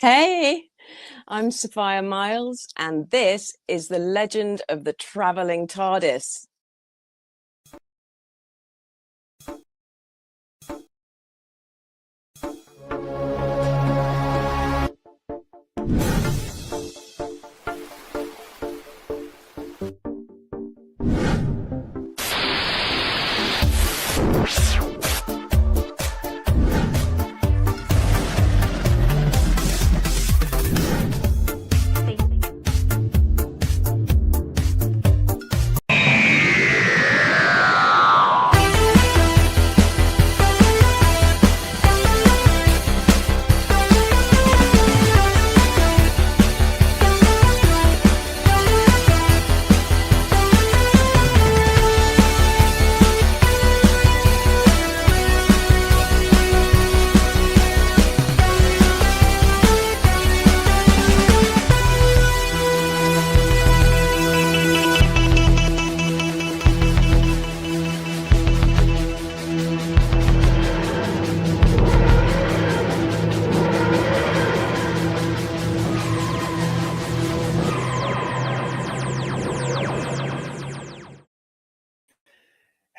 Hey, I'm Sophia Miles, and this is the legend of the travelling TARDIS.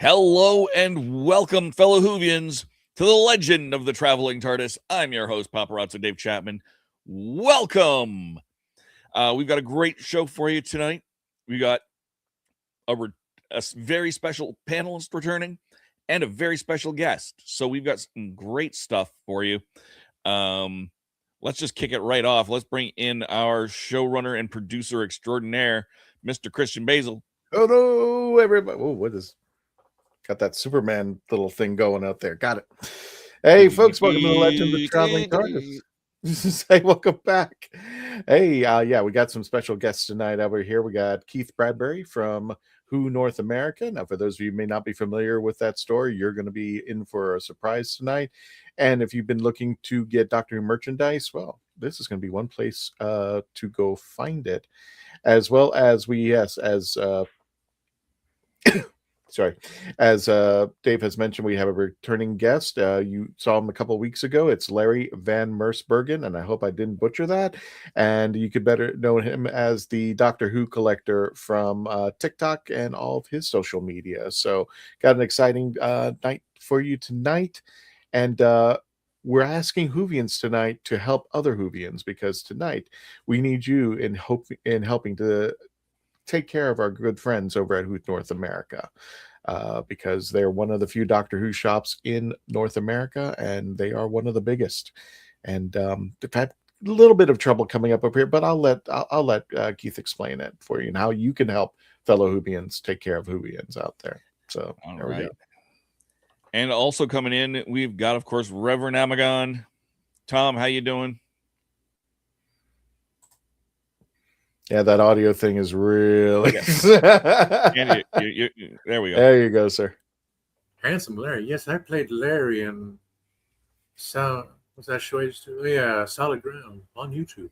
Hello and welcome, fellow Whovians, to the legend of the traveling TARDIS. I'm your host, Paparazzo Dave Chapman. Welcome. We've got a great show for you tonight. We got a very special panelist returning and a very special guest. So we've got some great stuff for you. Let's just kick it right off. Let's bring in our showrunner and producer extraordinaire, Mr. Christian Basil. Hello, everybody. Oh, what is... Got that Superman little thing going out there. Got it. Hey, folks, welcome to the Legend of the Traveling TARDIS. Hey, welcome back. Hey, yeah, we got some special guests tonight over here. We got Keith Bradbury from Who North America. Now, for those of you who may not be familiar with that story, you're going to be in for a surprise tonight. And if you've been looking to get Doctor Who merchandise, well, this is going to be one place to go find it. As well as sorry, as Dave has mentioned, we have a returning guest. You saw him a couple of weeks ago. It's Larry Van Mersbergen, and I hope I didn't butcher that. And you could better know him as the Doctor Who collector from TikTok and all of his social media. So got an exciting night for you tonight. And we're asking Whovians tonight to help other Whovians, because tonight we need you in helping to take care of our good friends over at Who North America, because they're one of the few Doctor Who shops in North America, and they are one of the biggest. And they've had a little bit of trouble coming up here, but I'll let Keith explain it for you and how you can help fellow Whovians take care of Whovians out there. So there we go. And also coming in, we've got, of course, Reverend Amagon. Tom, how you doing? Yeah, that audio thing is really... Andy, there we go. There you go, sir. Handsome Larry. Yes, I played Larry in what's that show I used to? Yeah, Solid Ground on YouTube.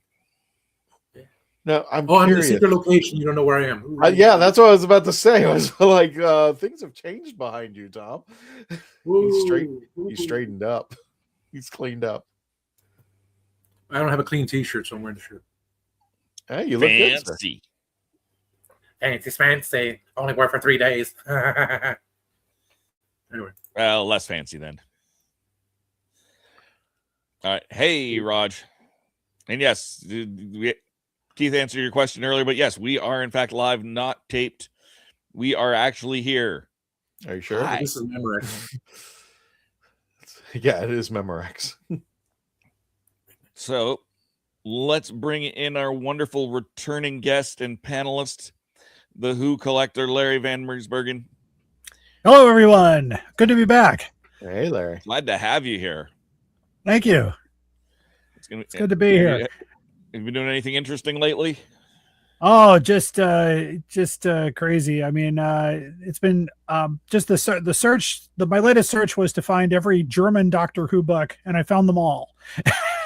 Yeah. No, I'm in the curious. secret location. You don't know where I am. Yeah, that's what I was about to say. I was like, things have changed behind you, Tom. He's straightened up. He's cleaned up. I don't have a clean T-shirt, so I'm wearing the shirt. Hey, you look fancy. Good, sir. Fancy, fancy. Only work for 3 days. Anyway. Well, less fancy then. All right. Hey, Raj. And yes, Keith answered your question earlier, but yes, we are in fact live, not taped. We are actually here. Are you sure? This is Memorex. Yeah, it is Memorex. So let's bring in our wonderful returning guest and panelist, the Who collector, Larry Van Mersbergen. Hello, everyone. Good to be back. Hey, Larry. Glad to have you here. Thank you. It's good to be here. Have you been doing anything interesting lately? Oh, just crazy. I mean, it's been just the search. My latest search was to find every German Doctor Who book, and I found them all.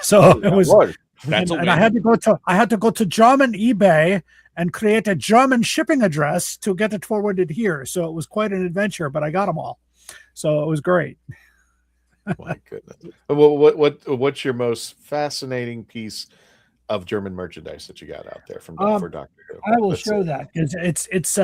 So it was. And I had to go to German eBay and create a German shipping address to get it forwarded here. So it was quite an adventure, but I got them all. So it was great. My goodness. What's your most fascinating piece of German merchandise that you got out there for Doctor Who? I will show that because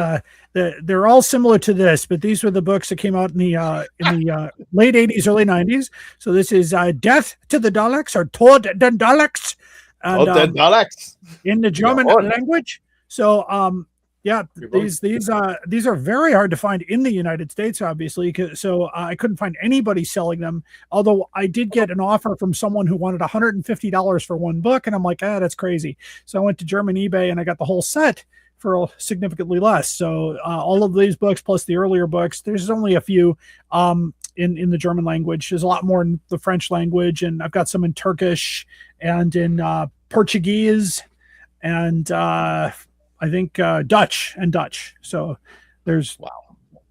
they're all similar to this, but these were the books that came out in the late 80s, early 90s. So this is Death to the Daleks or Tod den Daleks, and Daleks in the German language. So yeah, these are very hard to find in the United States, obviously. So I couldn't find anybody selling them. Although I did get an offer from someone who wanted $150 for one book, and I'm like, that's crazy. So I went to German eBay and I got the whole set for significantly less. So all of these books plus the earlier books, there's only a few in the German language. There's a lot more in the French language, and I've got some in Turkish and in Portuguese and I think Dutch. So there's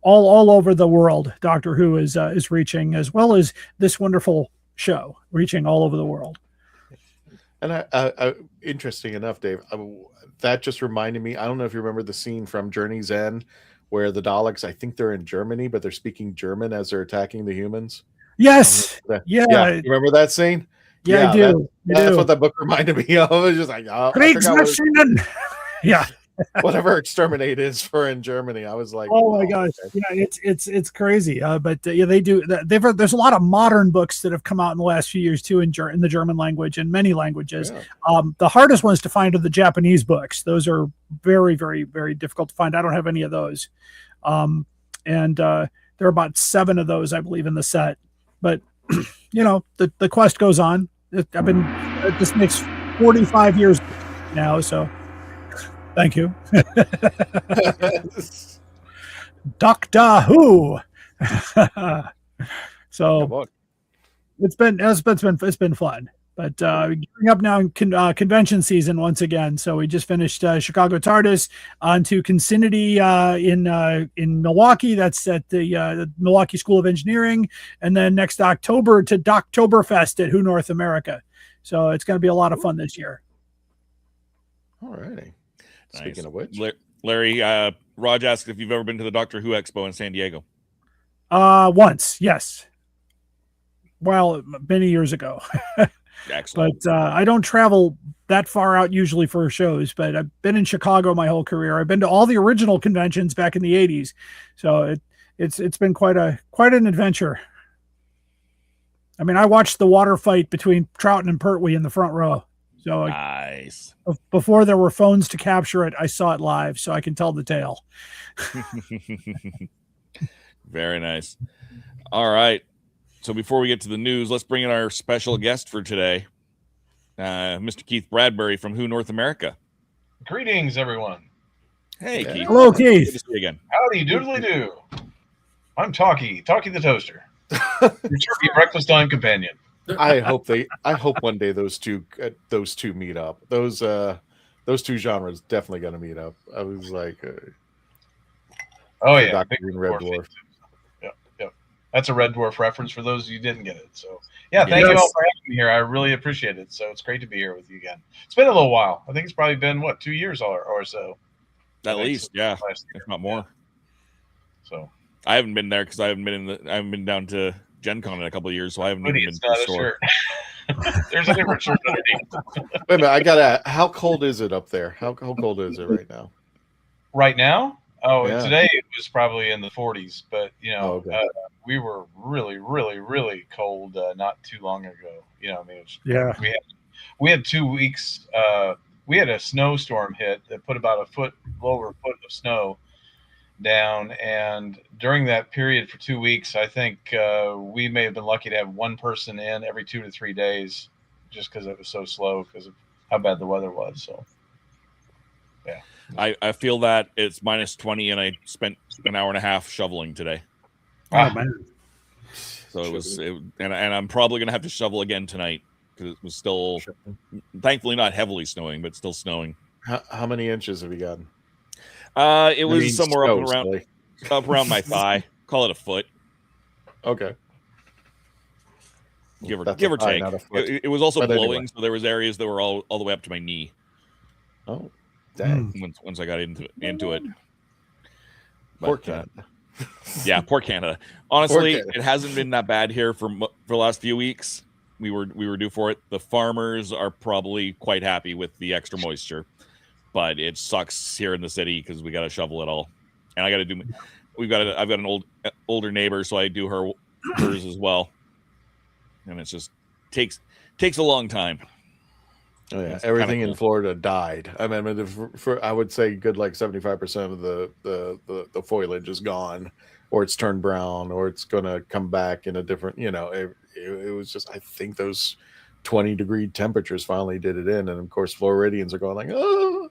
all over the world. Doctor Who is reaching, as well as this wonderful show reaching all over the world. And interesting enough, Dave, that just reminded me. I don't know if you remember the scene from Journey's End where the Daleks, I think they're in Germany, but they're speaking German as they're attacking the humans. Yes. Yeah. You remember that scene? Yeah, I do. That's what that book reminded me of. It was just like, yeah. Whatever exterminate is for in Germany. I was like, oh my gosh, okay. Yeah, it's crazy. But yeah, they do. There's a lot of modern books that have come out in the last few years too in the German language and many languages. Yeah. The hardest ones to find are the Japanese books. Those are very, very, very difficult to find. I don't have any of those, and there are about 7 of those, I believe, in the set. But the quest goes on. This makes 45 years now, so. Thank you. Doctor Who. So it's been fun. But gearing up now in convention season once again. So we just finished Chicago TARDIS onto Consinity in Milwaukee. That's at the Milwaukee School of Engineering. And then next October to Doctoberfest at Who North America. So it's going to be a lot of fun this year. All righty. Nice. Speaking of which, Larry, Raj asked if you've ever been to the Doctor Who Expo in San Diego. Once, yes. Well, many years ago. Excellent. But I don't travel that far out usually for shows. But I've been in Chicago my whole career. I've been to all the original conventions back in the '80s, so it's been quite an adventure. I mean, I watched the water fight between Troughton and Pertwee in the front row. So nice. Before there were phones to capture it, I saw it live, so I can tell the tale. Very nice. All right. So before we get to the news, let's bring in our special guest for today, Mr. Keith Bradbury from Who North America. Greetings, everyone. Hey, Keith. Hello, Keith. Good to see you again. Howdy doodly do. I'm Talkie the Toaster, your turkey breakfast time companion. I hope one day those two meet up. Those two genres definitely going to meet up. I was like, oh yeah, Dr. Green Red Dwarf. Yep. That's a Red Dwarf reference for those of you who didn't get it. So yeah, thank you all for having me here. I really appreciate it. So it's great to be here with you again. It's been a little while. I think it's probably been 2 years or so. At least, yeah, if not more. Yeah. So I haven't been there because I haven't been down to Gen Con in a couple of years, so I haven't even been to the store. There's a different shirt underneath. Wait a minute, how cold is it up there? How cold is it right now? Right now? Oh, yeah. Today it was probably in the 40s, but okay. We were really, really, really cold not too long ago. I mean, we had 2 weeks. We had a snowstorm hit that put about over a foot of snow down, and during that period for 2 weeks, I think we may have been lucky to have one person in every 2 to 3 days, just because it was so slow because of how bad the weather was. So, yeah, I feel that it's -20, and I spent an hour and a half shoveling today. Oh man! So and I'm probably gonna have to shovel again tonight because it was still, thankfully, not heavily snowing, but still snowing. How many inches have you gotten? It was somewhere up around my thigh. Call it a foot. Okay. Give or take. It was also blowing, so there was areas that were all the way up to my knee. Oh, dang! Once I got into it. Poor cat. Yeah, poor Canada. Honestly, Canada. it hasn't been that bad here for the last few weeks. We were due for it. The farmers are probably quite happy with the extra moisture, but it sucks here in the city because we got to shovel it all, and I got to do. I've got an older neighbor, so I do hers as well, and it's just takes a long time. Oh yeah, It's everything kinda in cool. Florida died. I mean, for I would say good like 75% of the foliage is gone, or it's turned brown, or it's gonna come back in a different. It was just, I think those 20-degree temperatures finally did it in, and of course Floridians are going like, oh,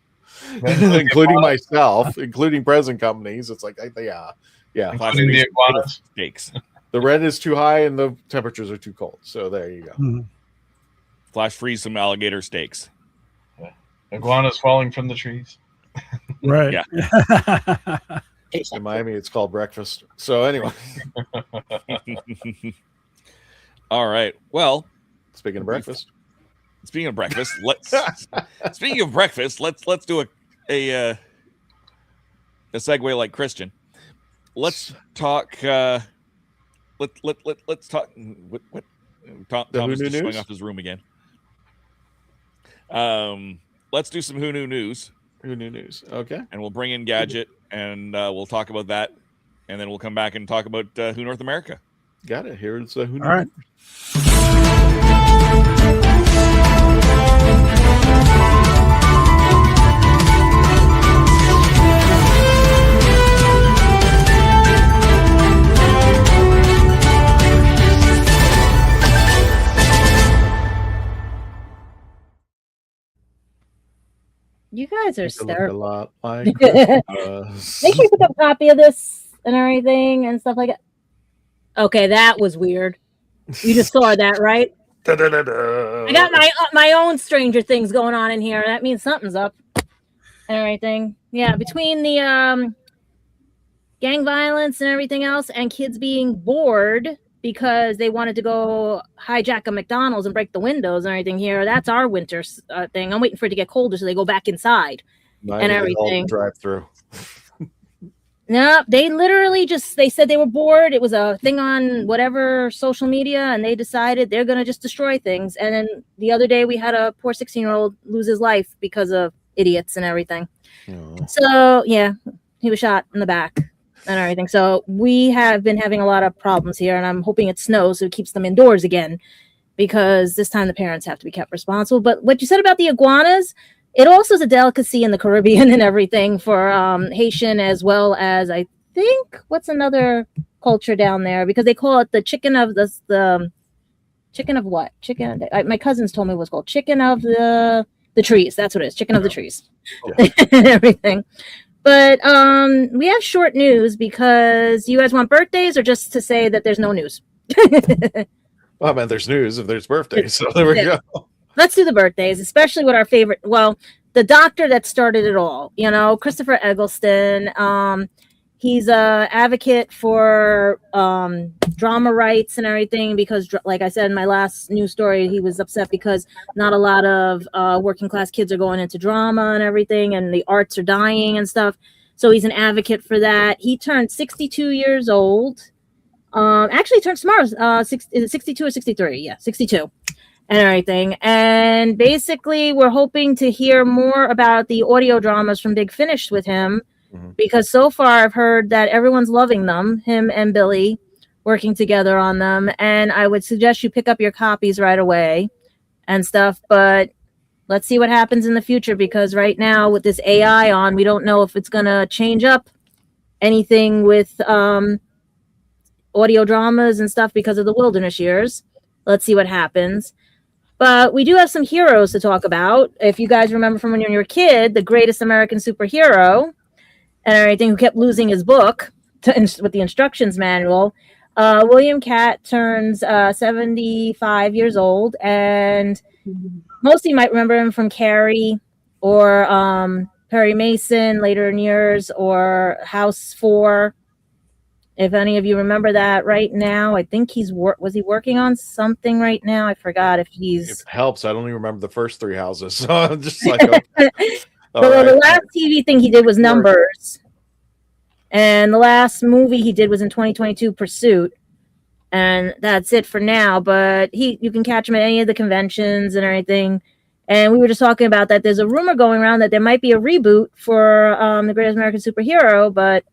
including myself, including present companies. It's like, yeah, Including the iguanas. Steaks. The rent is too high and the temperatures are too cold. So there you go. Mhm. Flash freeze some alligator steaks. Iguanas falling from the trees. Right. Yeah. In Miami, it's called breakfast. So anyway, All right. Well, speaking of breakfast, let's do a segue like Christian. Let's talk. Let's talk. What? Tom is just News? showing off his room again. Let's do some Who Knew News. Who Knew News? Okay. And we'll bring in Gadget, and we'll talk about that, and then we'll come back and talk about Who North America. Got it. Here's Who Knew All right. News. You guys are Look a hysterical. lot like Make sure you pick up a copy of this and everything and stuff like that. Okay, that was weird. You just saw that, right? I got my own Stranger Things going on in here. That means something's up and everything. Yeah, between the gang violence and everything else, and kids being bored because they wanted to go hijack a McDonald's and break the windows and everything here. That's our winter thing. I'm waiting for it to get colder so they go back inside and everything. Drive through. No, they literally they said they were bored. It was a thing on whatever social media, and they decided they're going to just destroy things. And then the other day we had a poor 16-year-old lose his life because of idiots and everything. Oh. So, yeah, he was shot in the back and everything. So we have been having a lot of problems here, and I'm hoping it snows so it keeps them indoors again, because this time the parents have to be kept responsible. But what you said about the iguanas, it also is a delicacy in the Caribbean and everything for Haitian, as well as, I think, what's another culture down there? Because they call it the chicken of the chicken of what? Chicken. My cousins told me it was called chicken of the trees. That's what it is. Chicken of the trees. Yeah. And everything. But we have short news because you guys want birthdays, or just to say that there's no news? Well, man, there's news if there's birthdays. So there we go. Let's do the birthdays, especially with our favorite. Well, the doctor that started it all, Christopher Eggleston. He's a advocate for drama rights and everything, because, like I said in my last news story, he was upset because not a lot of working class kids are going into drama and everything, and the arts are dying and stuff. So he's an advocate for that. He turned 62 years old. Actually, he turns tomorrow. Is it 62 or 63? Yeah, 62. And everything. And basically, we're hoping to hear more about the audio dramas from Big Finish with him, because so far I've heard that everyone's loving them, him and Billy working together on them. And I would suggest you pick up your copies right away and stuff. But let's see what happens in the future, because right now with this AI on, we don't know if it's going to change up anything with audio dramas and stuff because of the wilderness years. Let's see what happens. But we do have some heroes to talk about. If you guys remember from when you were a kid, the greatest American superhero and everything, who kept losing his book with the instructions manual, William Catt turns 75 years old. And most of you might remember him from Carrie or Perry Mason later in years, or House 4. If any of you remember that right now, I think was he working on something right now? I forgot if he's... It helps. I don't even remember the first three houses. So I'm just like, okay. The last TV thing he did was Numbers. And the last movie he did was in 2022, Pursuit. And that's it for now. But you can catch him at any of the conventions and everything. And we were just talking about that. There's a rumor going around that there might be a reboot for The Greatest American Superhero, but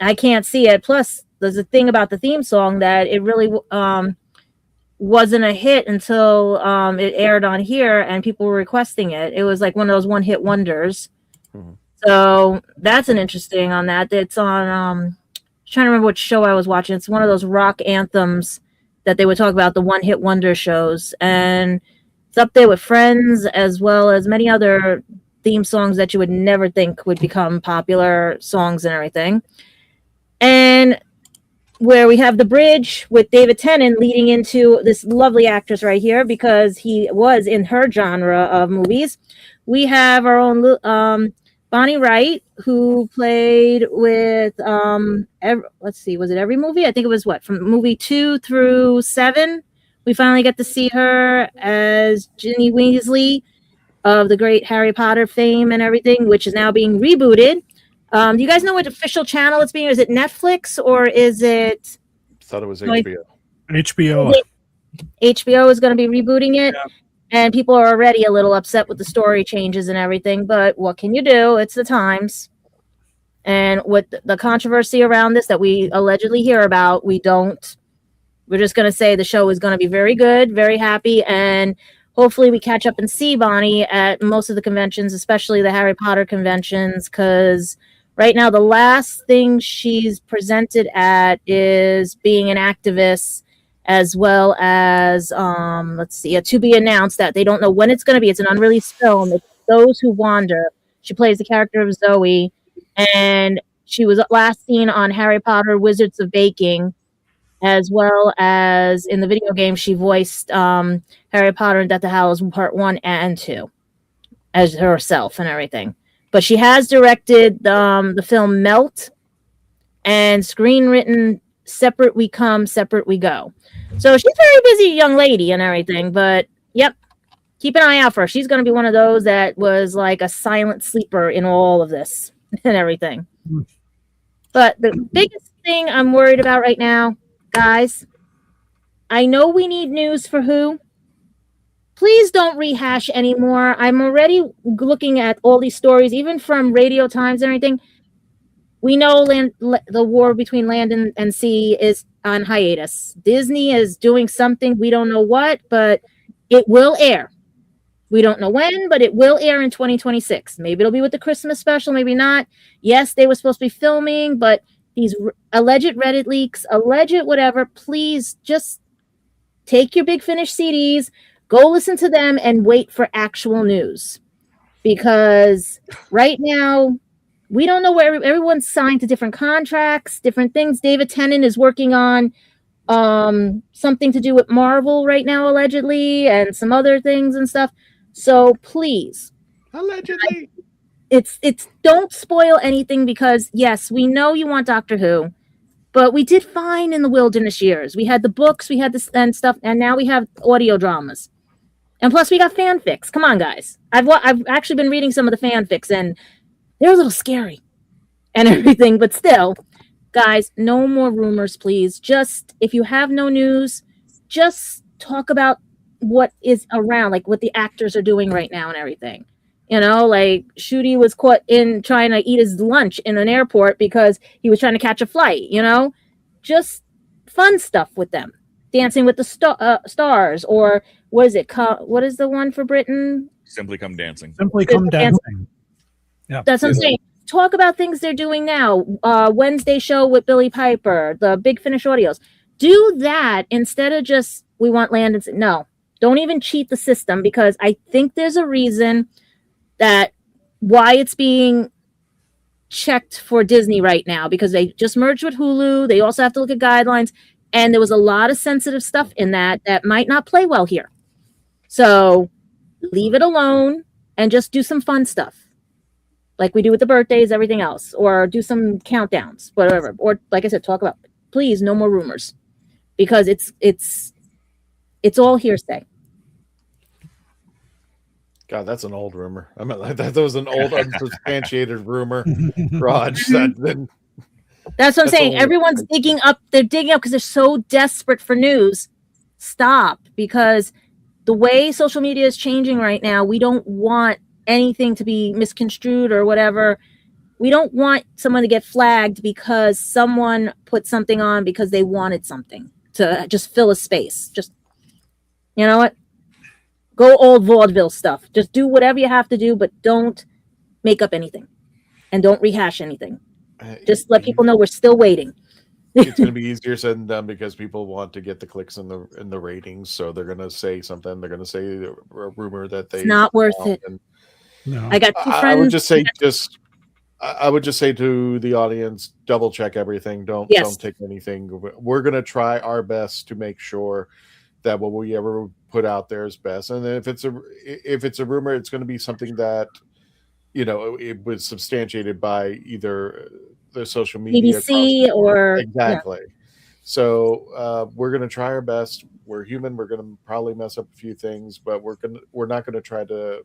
I can't see it. Plus, there's a thing about the theme song that it really wasn't a hit until it aired on here and people were requesting it. It was like one of those one-hit wonders. Mm-hmm. So that's an interesting on that. It's on trying to remember what show I was watching. It's one of those rock anthems that they would talk about, the one-hit wonder shows. And it's up there with Friends, as well as many other theme songs that you would never think would become popular songs and everything. And where we have the bridge with David Tennant leading into this lovely actress right here, because he was in her genre of movies. We have our own Bonnie Wright, who played with let's see, was it every movie? I think it was from movie 2 through 7. We finally get to see her as Ginny Weasley of the great Harry Potter fame and everything, which is now being rebooted. Do you guys know what official channel it's being? Is it Netflix or is it? I thought it was HBO. HBO. HBO is going to be rebooting it. Yeah. And people are already a little upset with the story changes and everything, but what can you do? It's the times. And with the controversy around this that we allegedly hear about, we're just going to say the show is going to be very good, very happy, and hopefully we catch up and see Bonnie at most of the conventions, especially the Harry Potter conventions, because right now the last thing she's presented at is being an activist, as well as, to be announced that they don't know when it's going to be. It's an unreleased film. It's Those Who Wander. She plays the character of Zoe, and she was last seen on Harry Potter Wizards of Baking, as well as in the video game she voiced Harry Potter and Deathly Hallows Part 1 and 2 as herself and everything. But she has directed the film Melt and screenwritten Separate We Come, Separate We Go. So she's a very busy young lady and everything, but yep, keep an eye out for her. She's going to be one of those that was like a silent sleeper in all of this and everything. But the biggest thing I'm worried about right now, guys, I know we need news for Who. Please don't rehash anymore. I'm already looking at all these stories, even from Radio Times and everything. We know the war between land and sea is on hiatus. Disney is doing something. We don't know what, but it will air. We don't know when, but it will air in 2026. Maybe it'll be with the Christmas special, maybe not. Yes, they were supposed to be filming, but these alleged Reddit leaks, alleged whatever, please just take your Big Finish CDs, go listen to them, and wait for actual news. Because right now, we don't know where everyone's signed to different contracts, different things. David Tennant is working on something to do with Marvel right now, allegedly, and some other things and stuff. So please, Allegedly, it's don't spoil anything, because yes, we know you want Doctor Who, but we did fine in the wilderness years. We had the books, we had this and stuff, and now we have audio dramas, and plus we got fanfics. Come on, guys! I've actually been reading some of the fanfics, and they're a little scary and everything, but still, guys, no more rumors, please. Just, if you have no news, just talk about what is around, like what the actors are doing right now and everything. You know, like Shooty was caught in trying to eat his lunch in an airport because he was trying to catch a flight, you know? Just fun stuff with them. Dancing with the Stars, or what is it? What is the one for Britain? Simply Come Dancing. Simply Come Dancing. Yeah, that's what I'm saying. Talk about things they're doing now. Wednesday show with Billy Piper, the Big Finish audios. Do that instead of just, we want land and no. Don't even cheat the system, because I think there's a reason that why it's being checked for Disney right now, because they just merged with Hulu. They also have to look at guidelines, and there was a lot of sensitive stuff in that might not play well here. So leave it alone and just do some fun stuff, like we do with the birthdays, everything else, or do some countdowns, whatever. Or like I said, talk about, please, no more rumors, because it's all hearsay. God, that's an old rumor. I mean, that was an old unsubstantiated rumor, Raj. That's what I'm saying. Everyone's digging up. They're digging up because they're so desperate for news. Stop, because the way social media is changing right now, we don't want anything to be misconstrued or whatever. We don't want someone to get flagged because someone put something on because they wanted something to just fill a space. Just, you know what? Go old vaudeville stuff. Just do whatever you have to do, but don't make up anything and don't rehash anything. Just let people know we're still waiting. It's going to be easier said than done because people want to get the clicks and the ratings, so they're going to say something. They're going to say a rumor that they. It's not worth it. No, I got two friends. I would just say to the audience, double check everything. Don't take anything. We're going to try our best to make sure that what we ever put out there is best. And if it's a rumor, it's going to be something that, it was substantiated by either the social media, BBC or exactly. Yeah. So we're going to try our best. We're human. We're going to probably mess up a few things, but we're not going to try to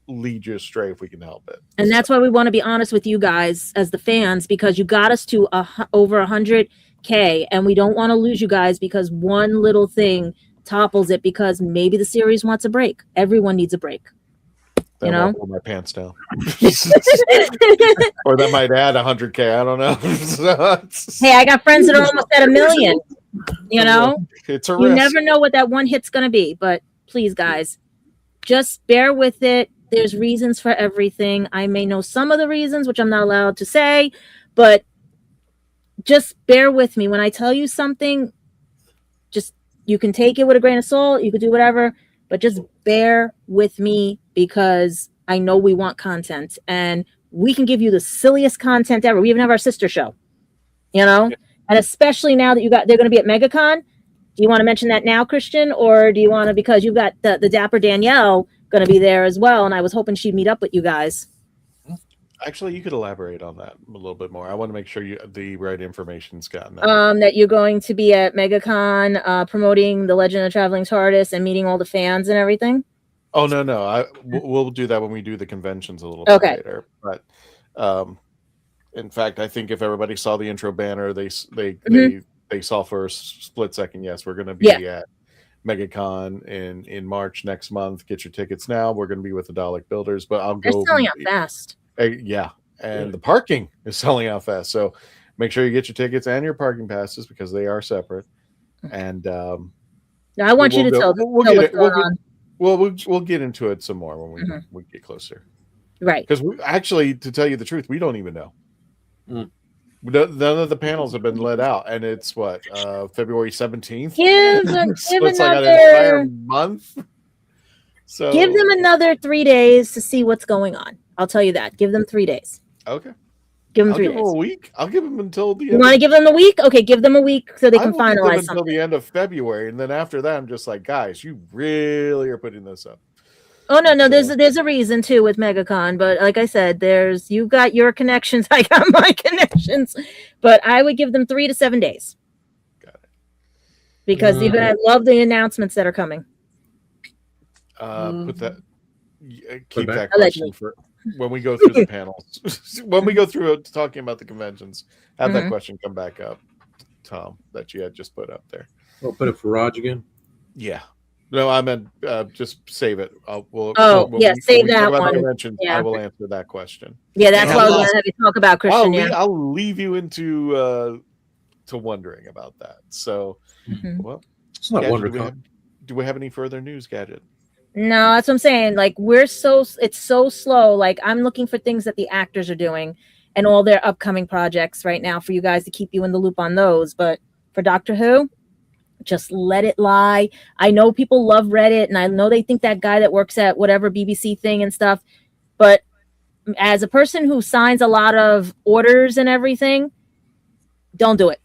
lead you astray if we can help it. And that's why we want to be honest with you guys as the fans, because you got us to over 100K, and we don't want to lose you guys because one little thing topples it, because maybe the series wants a break. Everyone needs a break. That might pull my pants down. Or that might add 100K. I don't know. Hey, I got friends that are almost at 1 million. It's a risk. You never know what that one hit's going to be. But please, guys, just bear with it. There's reasons for everything. I may know some of the reasons, which I'm not allowed to say, but just bear with me. When I tell you something, just, you can take it with a grain of salt. You could do whatever, but just bear with me, because I know we want content, and we can give you the silliest content ever. We even have our sister show, and especially now that they're going to be at MegaCon. Do you want to mention that now, Christian, or do you want to, because you've got the Dapper Danielle going to be there as well, and I was hoping she'd meet up with you guys. Actually, you could elaborate on that a little bit more. I want to make sure the right information's gotten. That you're going to be at MegaCon, promoting the Legend of the Traveling TARDIS and meeting all the fans and everything. Oh no! We'll do that when we do the conventions a little bit later. But in fact, I think if everybody saw the intro banner, they saw for a split second. Yes, we're going to be at MegaCon in March next month. Get your tickets now. We're going to be with the Dalek Builders, but They're selling out fast. And the parking is selling out fast. So make sure you get your tickets and your parking passes, because they are separate. And now I want you to tell what's going on. We'll get into it some more when we get closer. Right. Because actually, to tell you the truth, we don't even know. None of the panels have been let out, and it's February 17th. Give them like an entire month. So give them another 3 days to see what's going on. I'll tell you that. Give them 3 days. Okay. Give them 3 days. Give them a week. I'll give them until the end. You want to give them the week? Okay, give them a week so they can finalize something. Until the end of February, and then after that, I'm just like, guys, you really are putting this up. Oh no, there's a reason too with MegaCon, but like I said, you've got your connections, I got my connections, but I would give them 3 to 7 days. Got it. Because you're gonna love the announcements that are coming. Keep that question for when we go through the panels. When we go through talking about the conventions, have that question come back up, Tom, that you had just put up there. We'll put it for Raj again. Yeah. No, I meant just save it. Save that one. I will answer that question. Yeah, that's why I was going to have you talk about Christian. I'll leave you into to wondering about that. So, well, it's not wonderful. Do we have any further news, Gadget? No, that's what I'm saying. Like, it's so slow. Like, I'm looking for things that the actors are doing and all their upcoming projects right now for you guys to keep you in the loop on those. But for Doctor Who, just let it lie. I know people love Reddit, and I know they think that guy that works at whatever BBC thing and stuff. But as a person who signs a lot of orders and everything, don't do it.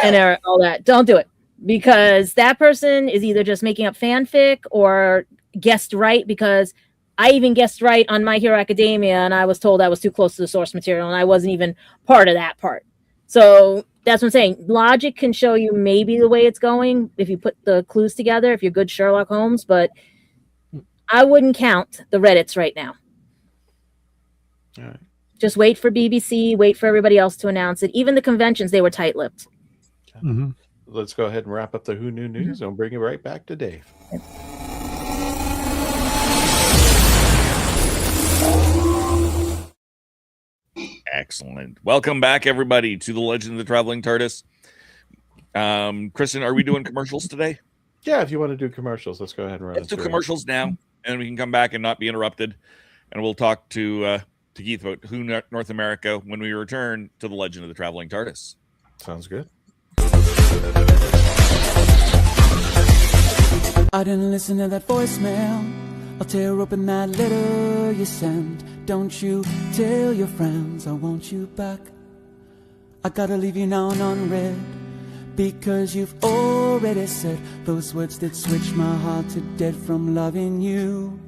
And all that. Don't do it. Because that person is either just making up fanfic or guessed right, because I even guessed right on My Hero Academia, and I was told I was too close to the source material, and I wasn't even part of that part. So that's what I'm saying. Logic can show you maybe the way it's going if you put the clues together, if you're good Sherlock Holmes, but I wouldn't count the Reddits right now. All right. Just wait for BBC, wait for everybody else to announce it. Even the conventions, they were tight-lipped. Mm-hmm. Let's go ahead and wrap up the Who Knew News and bring it right back to Dave. Excellent. Welcome back, everybody, to the Legend of the Traveling TARDIS. Kristen, are we doing commercials today? Yeah, if you want to do commercials, let's go ahead and run Let's it do through. commercials now, and we can come back and not be interrupted. And we'll talk to Keith about Who North America when we return to the Legend of the Traveling TARDIS. Sounds good. I didn't listen to that voicemail. I'll tear open that letter you sent. Don't you tell your friends I want you back. I gotta leave you now unread, because you've already said those words that switch my heart to dead from loving you.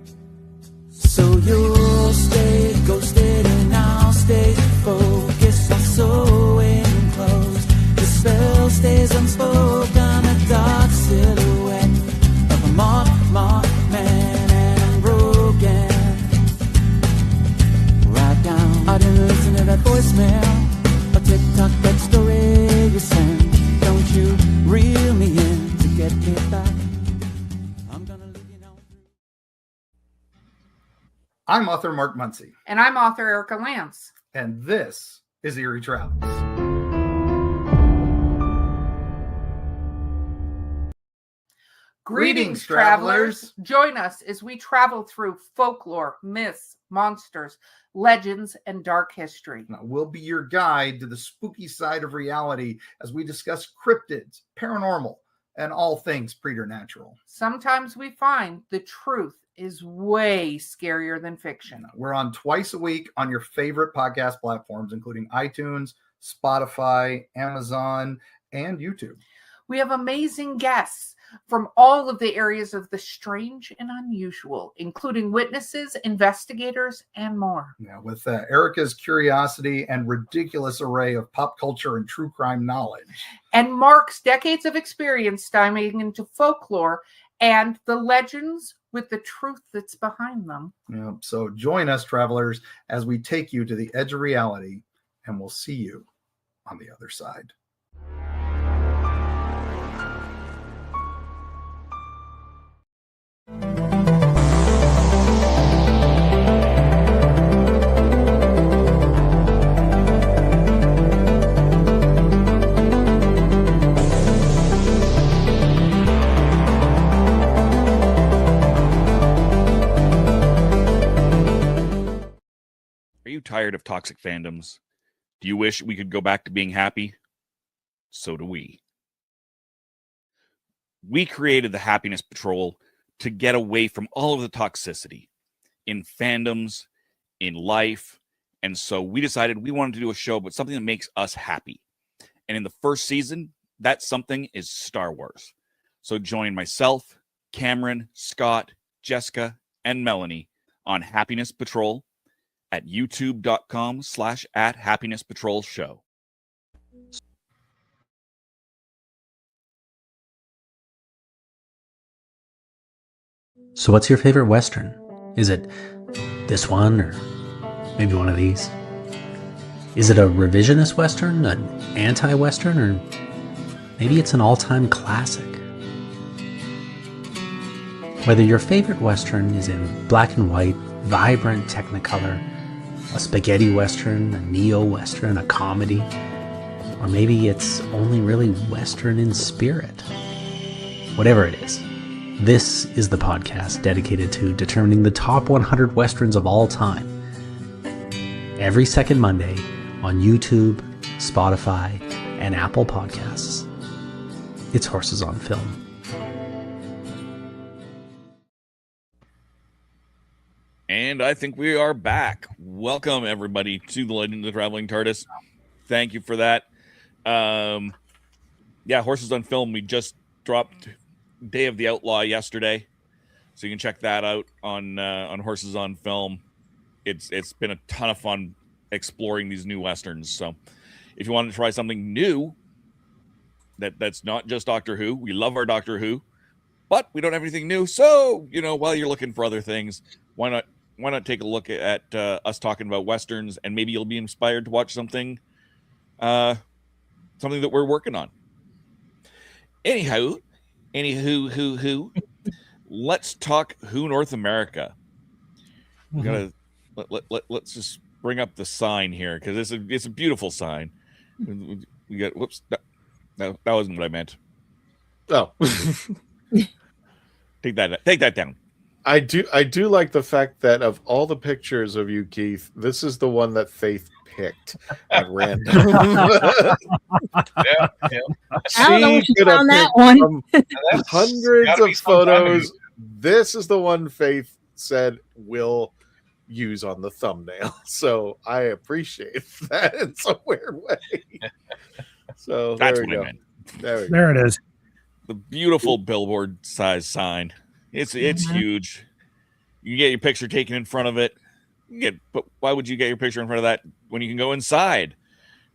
So you'll stay ghosted and I'll stay focused. I'm so enclosed. The spell stays unspoken. A dark silhouette of a marked man, and I'm broken. Right down. I didn't listen to that voicemail. A TikTok that story you sent. Don't you reel me in to get me back. I'm gonna leave you now. I'm author Mark Muncy. And I'm author Erica Lance. And this is Eerie Travels. Greetings, travelers. Join us as we travel through folklore, myths, monsters, legends, and dark history. Now, we'll be your guide to the spooky side of reality as we discuss cryptids, paranormal, and all things preternatural. Sometimes we find the truth is way scarier than fiction. We're on twice a week on your favorite podcast platforms, including iTunes, Spotify, Amazon, and YouTube. We have amazing guests from all of the areas of the strange and unusual, including witnesses, investigators, and more. Yeah, with Erica's curiosity and ridiculous array of pop culture and true crime knowledge. And Mark's decades of experience diving into folklore and the legends with the truth that's behind them. Yeah, so join us, travelers, as we take you to the edge of reality, and we'll see you on the other side. Are you tired of toxic fandoms? Do you wish we could go back to being happy? So do we. We created the Happiness Patrol to get away from all of the toxicity in fandoms, in life, and so we decided we wanted to do a show about something that makes us happy. And in the first season, that something is Star Wars. So join myself, Cameron, Scott, Jessica, and Melanie on Happiness Patrol at youtube.com/@happinesspatrolshow. So what's your favorite Western? Is it this one or maybe one of these? Is it a revisionist Western, an anti-Western, or maybe it's an all-time classic? Whether your favorite Western is in black and white, vibrant Technicolor, a spaghetti Western, a neo-Western, a comedy, or maybe it's only really Western in spirit. Whatever it is, this is the podcast dedicated to determining the top 100 Westerns of all time. Every second Monday on YouTube, Spotify, and Apple Podcasts. It's Horses on Film. And I think we are back. Welcome, everybody, to the Legend of the Traveling TARDIS. Thank you for that. Horses on Film. We just dropped Day of the Outlaw yesterday, so you can check that out on Horses on Film. It's been a ton of fun exploring these new westerns. So if you want to try something new, that's not just Doctor Who. We love our Doctor Who, but we don't have anything new. So, while you're looking for other things, why not take a look at us talking about Westerns, and maybe you'll be inspired to watch something that we're working on. Anywho, let's talk Who North America. We gotta let's just bring up the sign here, because it's a beautiful sign. We got whoops, that wasn't what I meant. Oh. Take that down. I do like the fact that of all the pictures of you, Keith, this is the one that Faith picked at random. Yeah. I don't know if you found that one. Hundreds of photos. This is the one Faith said we'll use on the thumbnail. So I appreciate that in some weird way. So that's there we what go. I meant. There it is. The beautiful billboard size sign. It's huge. You can get your picture taken in front of it. But why would you get your picture in front of that when you can go inside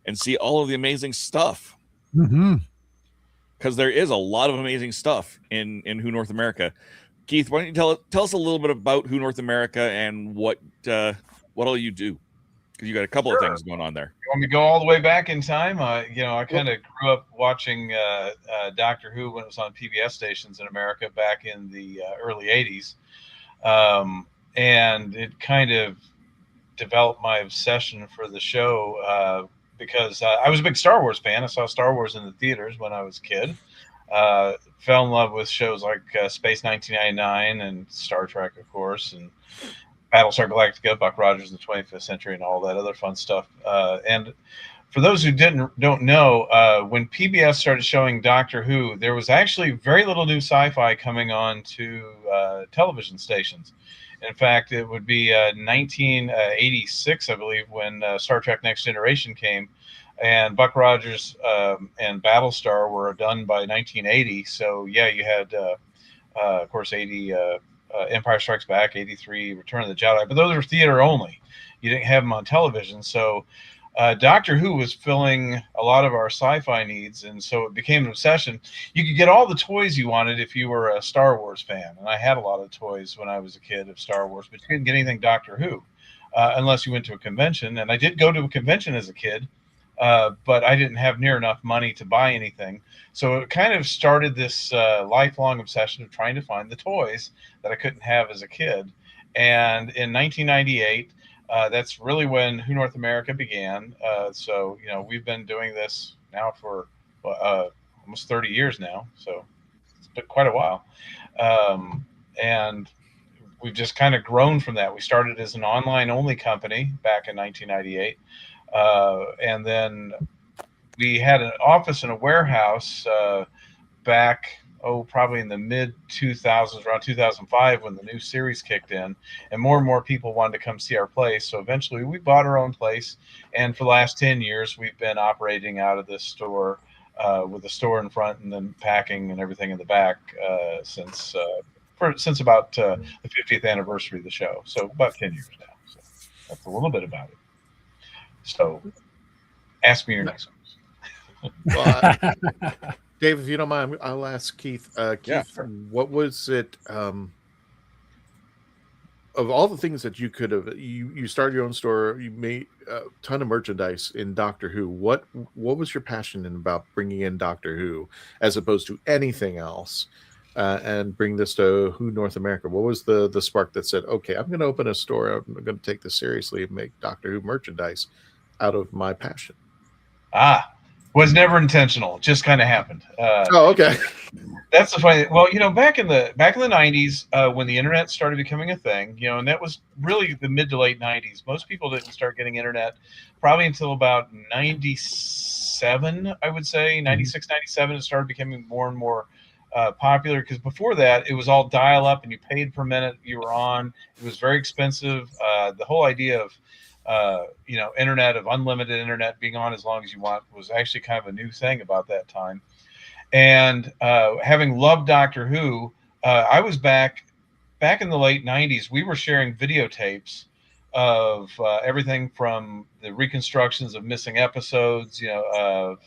and see all of the amazing stuff? Because there is a lot of amazing stuff in Who North America. Keith, why don't you tell us a little bit about Who North America and what all you do? Because you got a couple of things going on there. You want me to go all the way back in time? I kind of grew up watching Doctor Who when it was on PBS stations in America back in the early 80s. And it kind of developed my obsession for the show because I was a big Star Wars fan. I saw Star Wars in the theaters when I was a kid. Fell in love with shows like Space 1999 and Star Trek, of course, and Battlestar Galactica, Buck Rogers in the 25th Century, and all that other fun stuff. And for those who don't know, when PBS started showing Doctor Who, there was actually very little new sci-fi coming on to television stations. In fact, it would be 1986, I believe, when Star Trek Next Generation came, and Buck Rogers and Battlestar were done by 1980. So yeah, you had, of course, 80 Empire Strikes Back, 83 Return of the Jedi, but those were theater only. You didn't have them on television. So Doctor Who was filling a lot of our sci-fi needs, and so it became an obsession. You could get all the toys you wanted if you were a Star Wars fan, and I had a lot of toys when I was a kid of Star Wars, but you couldn't get anything Doctor Who unless you went to a convention. And I did go to a convention as a kid, but I didn't have near enough money to buy anything. So it kind of started this lifelong obsession of trying to find the toys that I couldn't have as a kid. And in 1998, that's really when Who North America began. So, we've been doing this now for almost 30 years now. So it's been quite a while. And we've just kind of grown from that. We started as an online only company back in 1998. And then we had an office and a warehouse back, probably in the mid 2000s, around 2005, when the new series kicked in, and more people wanted to come see our place. So eventually we bought our own place. And for the last 10 years, we've been operating out of this store with a store in front and then packing and everything in the back since about the 50th anniversary of the show. So about 10 years now. So that's a little bit about it. So ask me your next one. Well, Dave, if you don't mind, I'll ask Keith. Keith, what was it? Of all the things that you could have, you started your own store, you made a ton of merchandise in Doctor Who. What was your passion about bringing in Doctor Who as opposed to anything else, and bring this to Who North America? What was the spark that said, okay, I'm going to open a store, I'm going to take this seriously and make Doctor Who merchandise out of my passion? Was never intentional. It just kind of happened. Okay. That's the funny. Well, back in the 90s, when the internet started becoming a thing, and that was really the mid to late 90s. Most people didn't start getting internet probably until about 97, I would say. 96, 97, it started becoming more and more popular, because before that, it was all dial up and you paid per minute you were on. It was very expensive. The whole idea of internet, of unlimited internet, being on as long as you want, was actually kind of a new thing about that time. And having loved Doctor Who, I was back in the late 90s. We were sharing videotapes of everything from the reconstructions of missing episodes, of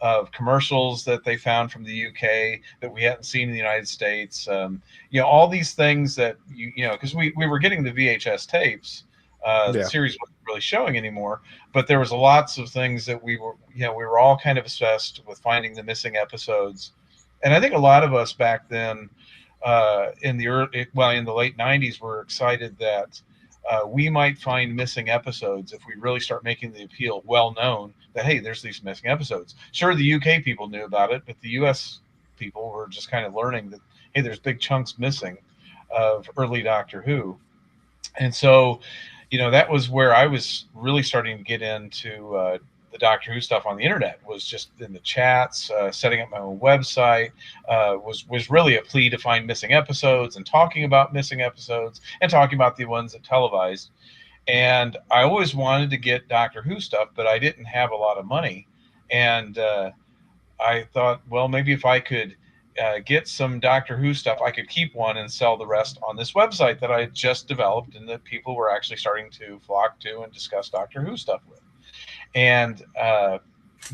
of commercials that they found from the UK that we hadn't seen in the United States. All these things that because we were getting the VHS tapes. The series wasn't really showing anymore, but there was lots of things that we were all kind of obsessed with finding the missing episodes. And I think a lot of us back then in the late 90s were excited that we might find missing episodes if we really start making the appeal well known that, hey, there's these missing episodes. Sure, the UK people knew about it, but the US people were just kind of learning that, hey, there's big chunks missing of early Doctor Who. And so, that was where I was really starting to get into the Doctor Who stuff on the internet, was just in the chats, setting up my own website, was really a plea to find missing episodes and talking about missing episodes and talking about the ones that televised. And I always wanted to get Doctor Who stuff, but I didn't have a lot of money. And I thought, well, maybe if I could get some Doctor Who stuff, I could keep one and sell the rest on this website that I had just developed and that people were actually starting to flock to and discuss Doctor Who stuff with. And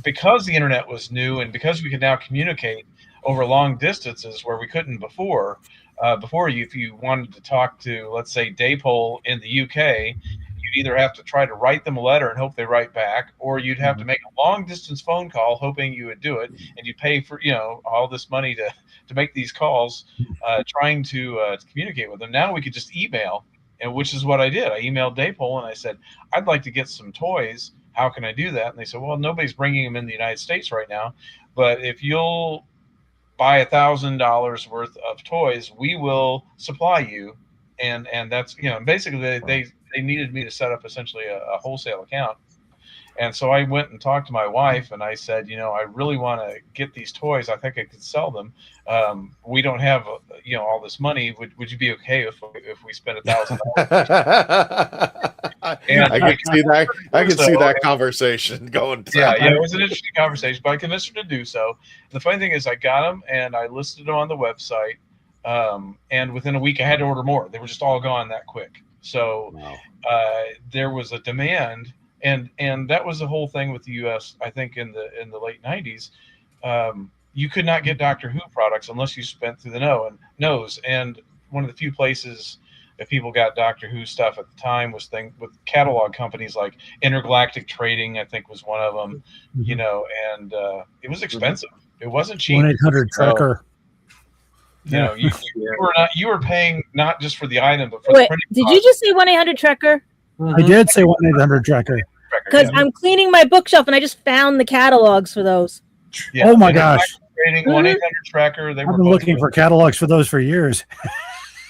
because the internet was new and because we could now communicate over long distances where we couldn't before, if you wanted to talk to, let's say, Daypole in the UK, you'd either have to try to write them a letter and hope they write back, or you'd have to make a long distance phone call hoping you would do it, and you'd pay for all this money to make these calls, trying to communicate with them. Now we could just email, and which is what I did. I emailed Daypole and I said, I'd like to get some toys. How can I do that? And they said, well, nobody's bringing them in the United States right now, but if you'll buy $1,000 worth of toys, we will supply you. And that's, basically they needed me to set up essentially a wholesale account. And so I went and talked to my wife and I said, I really want to get these toys. I think I could sell them. We don't have, all this money. Would you be okay if we spent $1,000? And I can see that conversation going. Yeah, it was an interesting conversation, but I convinced her to do so. The funny thing is I got them and I listed them on the website. And within a week I had to order more. They were just all gone that quick. So there was a demand. And that was the whole thing with the U.S. I think in the late 90s, you could not get Doctor Who products unless you spent through the nose. And one of the few places that people got Doctor Who stuff at the time was with catalog companies like Intergalactic Trading, I think was one of them. And it was expensive. It wasn't cheap. 1-800-Tracker. You were paying not just for the item, but for the printing. Did you just say 1-800-Tracker? I did say 1-800-Tracker. Because I'm cleaning my bookshelf and I just found the catalogs for those. Yeah, oh my gosh. 1-800-Tracker. I've been looking for catalogs for those for years.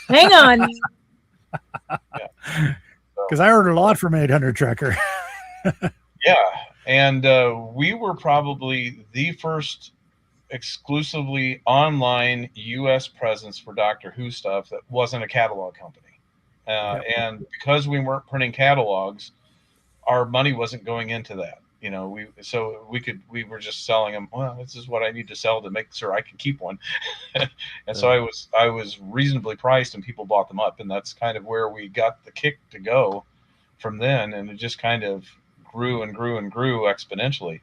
Hang on. Because I ordered a lot from 800-Tracker. Yeah. And we were probably the first exclusively online U.S. presence for Doctor Who stuff that wasn't a catalog company. And because we weren't printing catalogs, our money wasn't going into that. We were just selling them. Well, this is what I need to sell to make sure I can keep one. And so I was reasonably priced and people bought them up. And that's kind of where we got the kick to go from then. And it just kind of grew and grew and grew exponentially.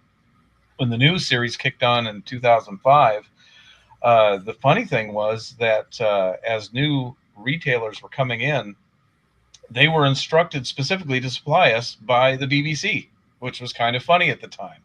When the new series kicked on in 2005, the funny thing was that as new retailers were coming in, they were instructed specifically to supply us by the BBC, which was kind of funny at the time.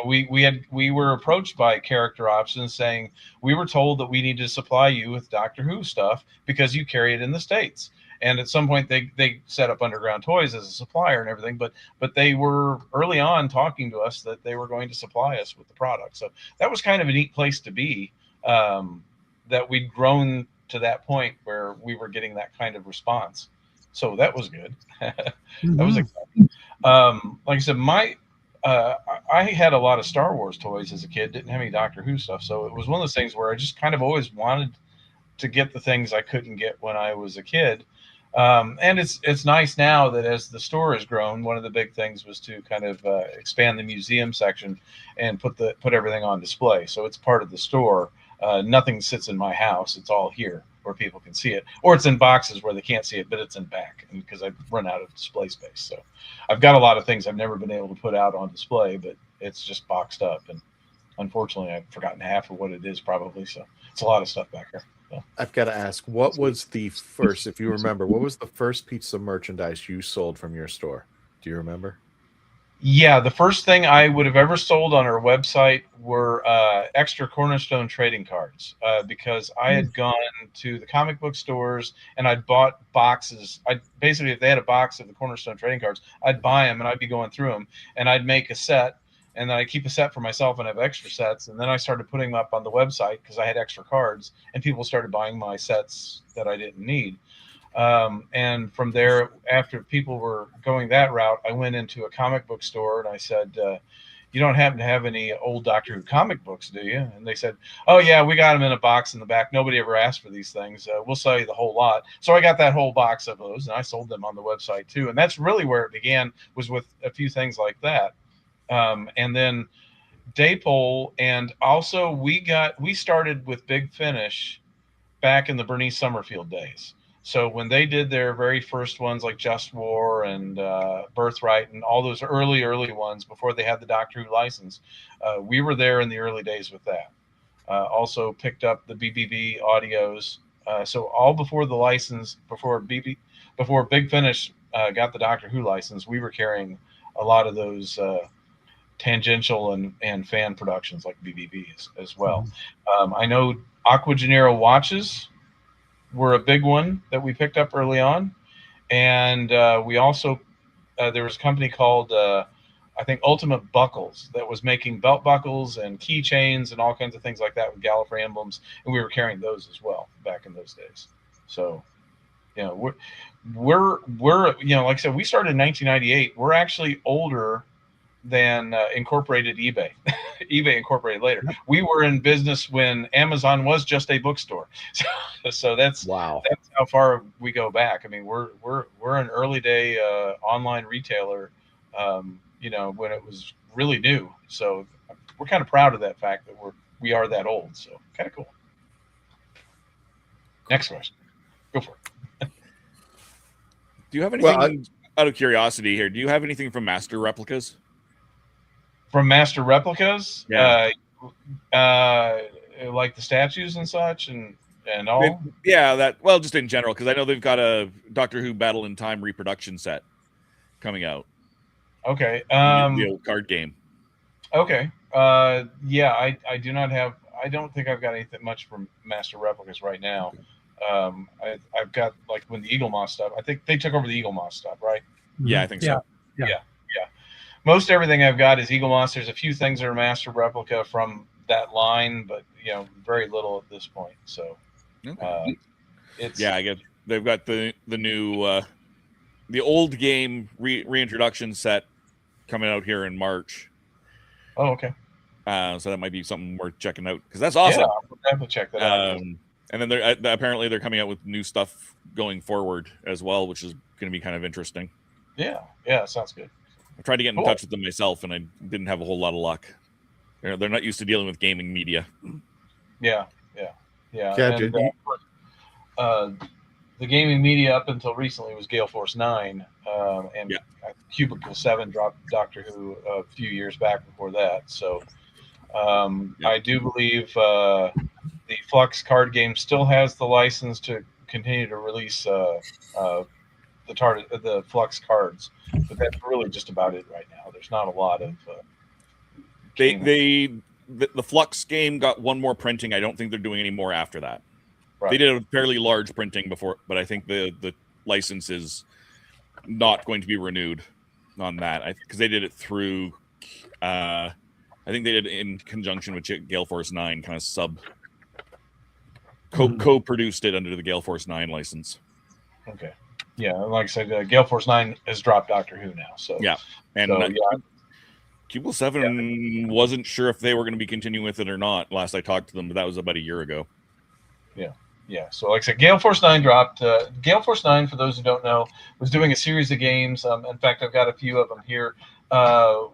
We were approached by Character Options saying, we were told that we need to supply you with Doctor Who stuff because you carry it in the States. And at some point they set up Underground Toys as a supplier and everything, but they were early on talking to us that they were going to supply us with the product. So that was kind of a neat place to be, that we'd grown to that point where we were getting that kind of response. So that was good. That was exciting. Like I said, I had a lot of Star Wars toys as a kid, didn't have any Doctor Who stuff. So it was one of those things where I just kind of always wanted to get the things I couldn't get when I was a kid. And it's nice now that as the store has grown, one of the big things was to kind of expand the museum section and put everything on display. So it's part of the store. Nothing sits in my house. It's all here where people can see it, or it's in boxes where they can't see it, but it's in back, and because I've run out of display space. So I've got a lot of things I've never been able to put out on display, but it's just boxed up. And unfortunately, I've forgotten half of what it is probably. So it's a lot of stuff back there. So. I've got to ask, what was the first, if you remember, what was the first piece of merchandise you sold from your store? Do you remember? Yeah, the first thing I would have ever sold on our website were extra Cornerstone trading cards because I had gone to the comic book stores and I'd bought boxes. I basically, if they had a box of the Cornerstone trading cards, I'd buy them and I'd be going through them and I'd make a set and then I keep a set for myself and have extra sets. And then I started putting them up on the website because I had extra cards and people started buying my sets that I didn't need. And from there, after people were going that route, I went into a comic book store and I said, you don't happen to have any old Doctor Who comic books, do you? And they said, oh, yeah, we got them in a box in the back. Nobody ever asked for these things. We'll sell you the whole lot. So I got that whole box of those and I sold them on the website, too. And that's really where it began, was with a few things like that. And then Daypole. And also we started with Big Finish back in the Bernice Summerfield days. So when they did their very first ones like Just War and Birthright and all those early ones before they had the Doctor Who license, we were there in the early days with that. Also picked up the BBB audios. So all before the license, before Big Finish got the Doctor Who license, we were carrying a lot of those tangential and fan productions like BBB as well. I know Aqua Gennaro watches were a big one that we picked up early on. And we also, there was a company called, I think, Ultimate Buckles that was making belt buckles and keychains and all kinds of things like that with Gallifrey emblems. And we were carrying those as well back in those days. So, you know, we're you know, like I said, we started in 1998. We're actually older than Incorporated eBay. eBay Incorporated later. We were in business when Amazon was just a bookstore. So that's wow. That's how far we go back. I mean, we're an early day online retailer. You know, when it was really new. So we're kind of proud of that fact that we are that old. So kind of cool. Next question. Go for it. Do you have anything out of curiosity here? Do you have anything from Master Replicas? From Master Replicas, yeah. Like the statues and such, and all. Just in general, because I know they've got a Doctor Who Battle in Time reproduction set coming out. Okay. The old card game. Okay. Yeah, I do not have. I don't think I've got anything much from Master Replicas right now. I've got like when the Eagle Moss stuff. I think they took over the Eagle Moss stuff, right? Yeah, I think so. Yeah. Most everything I've got is Eagle Moss. There's a few things that are Master Replica from that line, but you know, very little at this point. So, I guess they've got the new the old game reintroduction set coming out here in March. Oh, okay. So that might be something worth checking out because that's awesome. Yeah, I'll definitely check that out. And then they're apparently coming out with new stuff going forward as well, which is going to be kind of interesting. Yeah, sounds good. I tried to get in touch with them myself, and I didn't have a whole lot of luck. They're not used to dealing with gaming media. Yeah. And, the gaming media up until recently was Gale Force 9, and Cubicle 7 dropped Doctor Who a few years back before that. So I do believe the Flux card game still has the license to continue to release the Flux cards, but that's really just about it right now. There's not a lot of. The Flux game got one more printing. I don't think they're doing any more after that. Right. They did a fairly large printing before, but I think the license is not going to be renewed on that because they did it through. I think they did it in conjunction with Gale Force 9, kind of co-produced it under the Gale Force 9 license. Okay. Yeah, like I said, Gale Force 9 has dropped Doctor Who now. So yeah, and Cubicle 7 wasn't sure if they were going to be continuing with it or not. Last I talked to them, but that was about a year ago. Yeah. So like I said, Gale Force 9 dropped. Gale Force 9, for those who don't know, was doing a series of games. In fact, I've got a few of them here.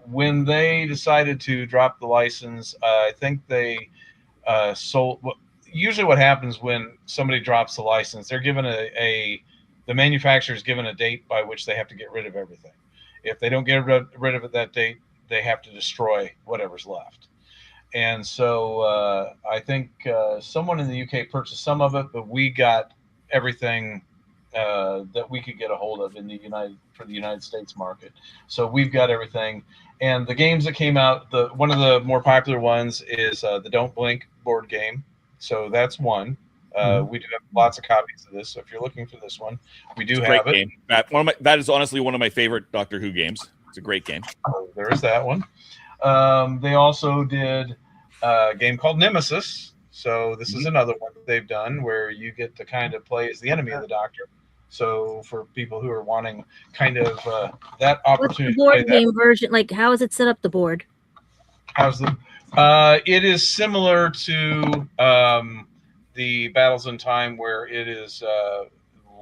When they decided to drop the license, I think they sold. Usually, what happens when somebody drops the license, they're given the manufacturer is given a date by which they have to get rid of everything. If they don't get rid of it that date, they have to destroy whatever's left. And so I think someone in the UK purchased some of it, but we got everything that we could get a hold of in the United States market. So we've got everything. And the games that came out, one of the more popular ones is the Don't Blink board game. So that's one. We do have lots of copies of this. So if you're looking for this one, we do have it. Game. That is honestly one of my favorite Doctor Who games. It's a great game. There is that one. They also did a game called Nemesis. So this is another one that they've done where you get to kind of play as the enemy of the Doctor. So for people who are wanting kind of that opportunity, what's the board game version? Like, how is it set up? The board? How's the? It is similar to the Battles in Time, where it is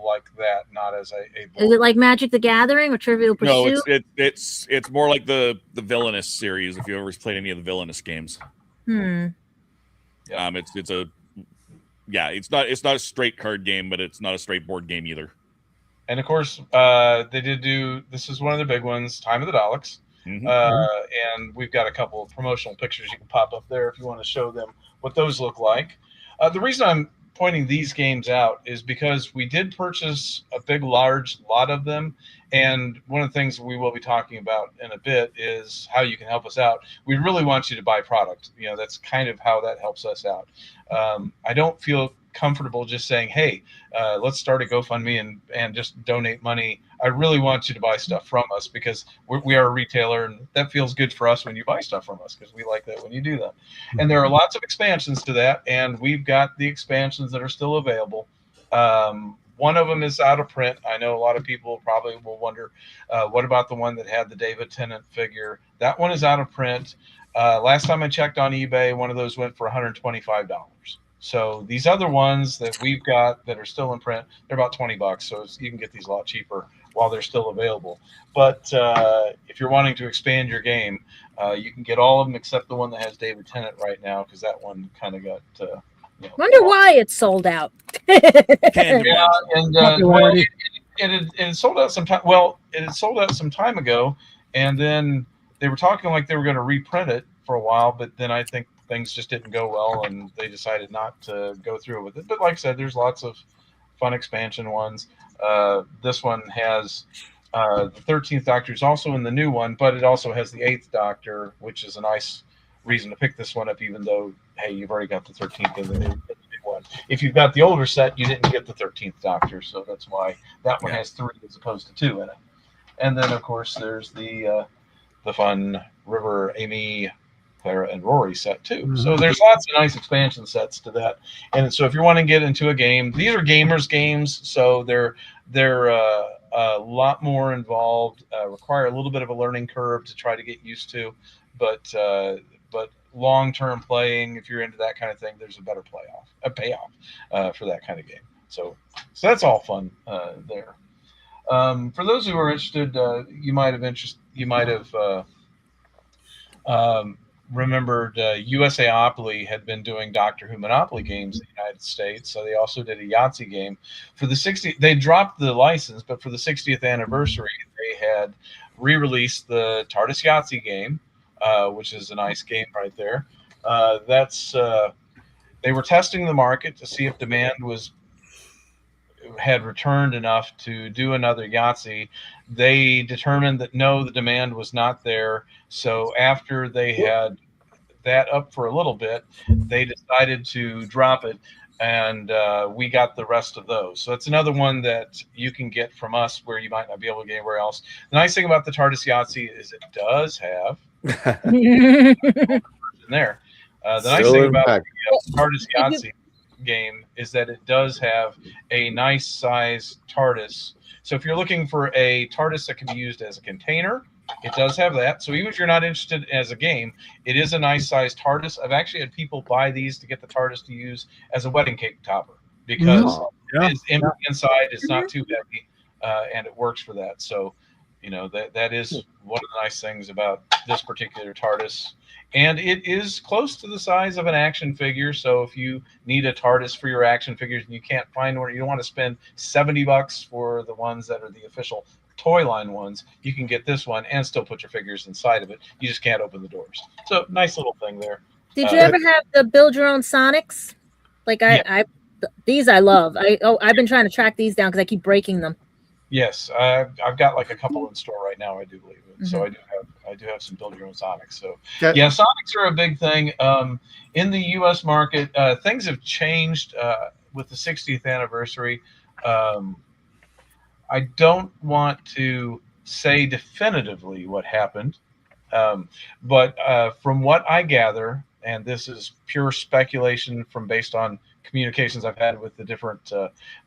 like that, not as a board. Is it like Magic the Gathering or Trivial Pursuit? No, it's more like the Villainous series. If you ever played any of the Villainous games, it's not a straight card game, but it's not a straight board game either. And of course, they did do. This is one of the big ones, Time of the Daleks. And we've got a couple of promotional pictures you can pop up there if you want to show them what those look like. The reason I'm pointing these games out is because we did purchase a big, large lot of them. And one of the things we will be talking about in a bit is how you can help us out. We really want you to buy product. You know, that's kind of how that helps us out. I don't feel comfortable just saying, hey, let's start a GoFundMe and just donate money. I really want you to buy stuff from us because we are a retailer, and that feels good for us when you buy stuff from us because we like that when you do that. And there are lots of expansions to that, and we've got the expansions that are still available. One of them is out of print. I know a lot of people probably will wonder, what about the one that had the David Tennant figure? That one is out of print. Last time I checked on eBay, one of those went for $125. So these other ones that we've got that are still in print, they're about $20. So you can get these a lot cheaper while they're still available. But if you're wanting to expand your game, you can get all of them except the one that has David Tennant right now, because that one kind of got. Wonder why it's sold out. It sold out some time. Well, it had sold out some time ago, and then they were talking like they were going to reprint it for a while, but then I think things just didn't go well, and they decided not to go through with it. But like I said, there's lots of fun expansion ones. This one has the 13th Doctor is also in the new one, but it also has the 8th Doctor, which is a nice reason to pick this one up, even though, hey, you've already got the 13th in the new one. If you've got the older set, you didn't get the 13th Doctor, so that's why that one has 3 as opposed to 2 in it. And then, of course, there's the fun River, Amy, Clara, and Rory set too. So there's lots of nice expansion sets to that. And so if you want to get into a game, these are gamers games, so they're a lot more involved, require a little bit of a learning curve to try to get used to, but long-term playing, if you're into that kind of thing, there's a better payoff for that kind of game. So that's all fun there. For those who are interested, you might have remembered USAopoly had been doing Doctor Who Monopoly games in the United States, so they also did a Yahtzee game for the 60th. They dropped the license, but for the 60th anniversary, they had re-released the TARDIS Yahtzee game, which is a nice game right there. They were testing the market to see if demand had returned enough to do another Yahtzee. They determined that no, the demand was not there. So after they had that up for a little bit, they decided to drop it, and we got the rest of those. So it's another one that you can get from us where you might not be able to get anywhere else. The nice thing about the TARDIS Yahtzee is it does have in there. The nice thing about the TARDIS Yahtzee game is that it does have a nice size TARDIS. So if you're looking for a TARDIS that can be used as a container, it does have that. So even if you're not interested as a game, it is a nice size TARDIS. I've actually had people buy these to get the TARDIS to use as a wedding cake topper because it's empty inside, it's not too heavy, and it works for that. So, that is one of the nice things about this particular TARDIS. And it is close to the size of an action figure. So if you need a TARDIS for your action figures and you can't find one, you don't want to spend $70 for the ones that are the official toy line ones, you can get this one and still put your figures inside of it. You just can't open the doors. So nice little thing there. Did you ever have the build your own Sonics? Like these I love. I've been trying to track these down because I keep breaking them. Yes, I've got like a couple in store right now. I do believe it. So I do have some build your own Sonics. So yeah, Sonics are a big thing in the U.S. market. Things have changed with the 60th anniversary. I don't want to say definitively what happened, but from what I gather, and this is pure speculation from based on communications I've had with the different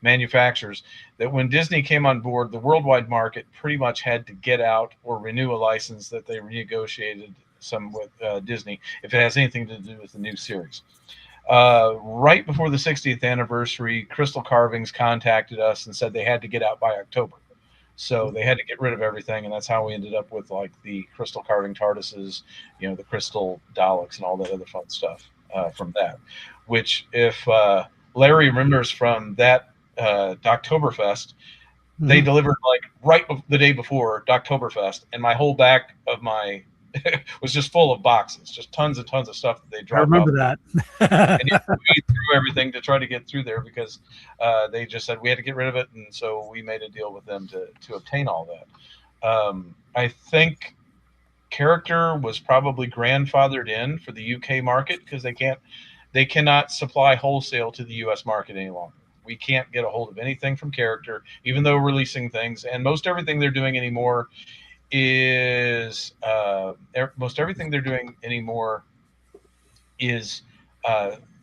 manufacturers, that when Disney came on board, the worldwide market pretty much had to get out or renew a license that they renegotiated some with Disney if it has anything to do with the new series. Right before the 60th anniversary, Crystal Carvings contacted us and said they had to get out by October. So they had to get rid of everything, and that's how we ended up with like the crystal carving TARDISes, the crystal Daleks, and all that other fun stuff from that. Which, if Larry remembers from that Doctoberfest, they delivered like right the day before Doctoberfest, and my whole back of my was just full of boxes, just tons and tons of stuff that they dropped. I remember that. And we threw everything to try to get through there because they just said we had to get rid of it, and so we made a deal with them to obtain all that. I think character was probably grandfathered in for the UK market because they cannot supply wholesale to the US market any longer. We can't get a hold of anything from character, even though releasing things, and most everything they're doing anymore is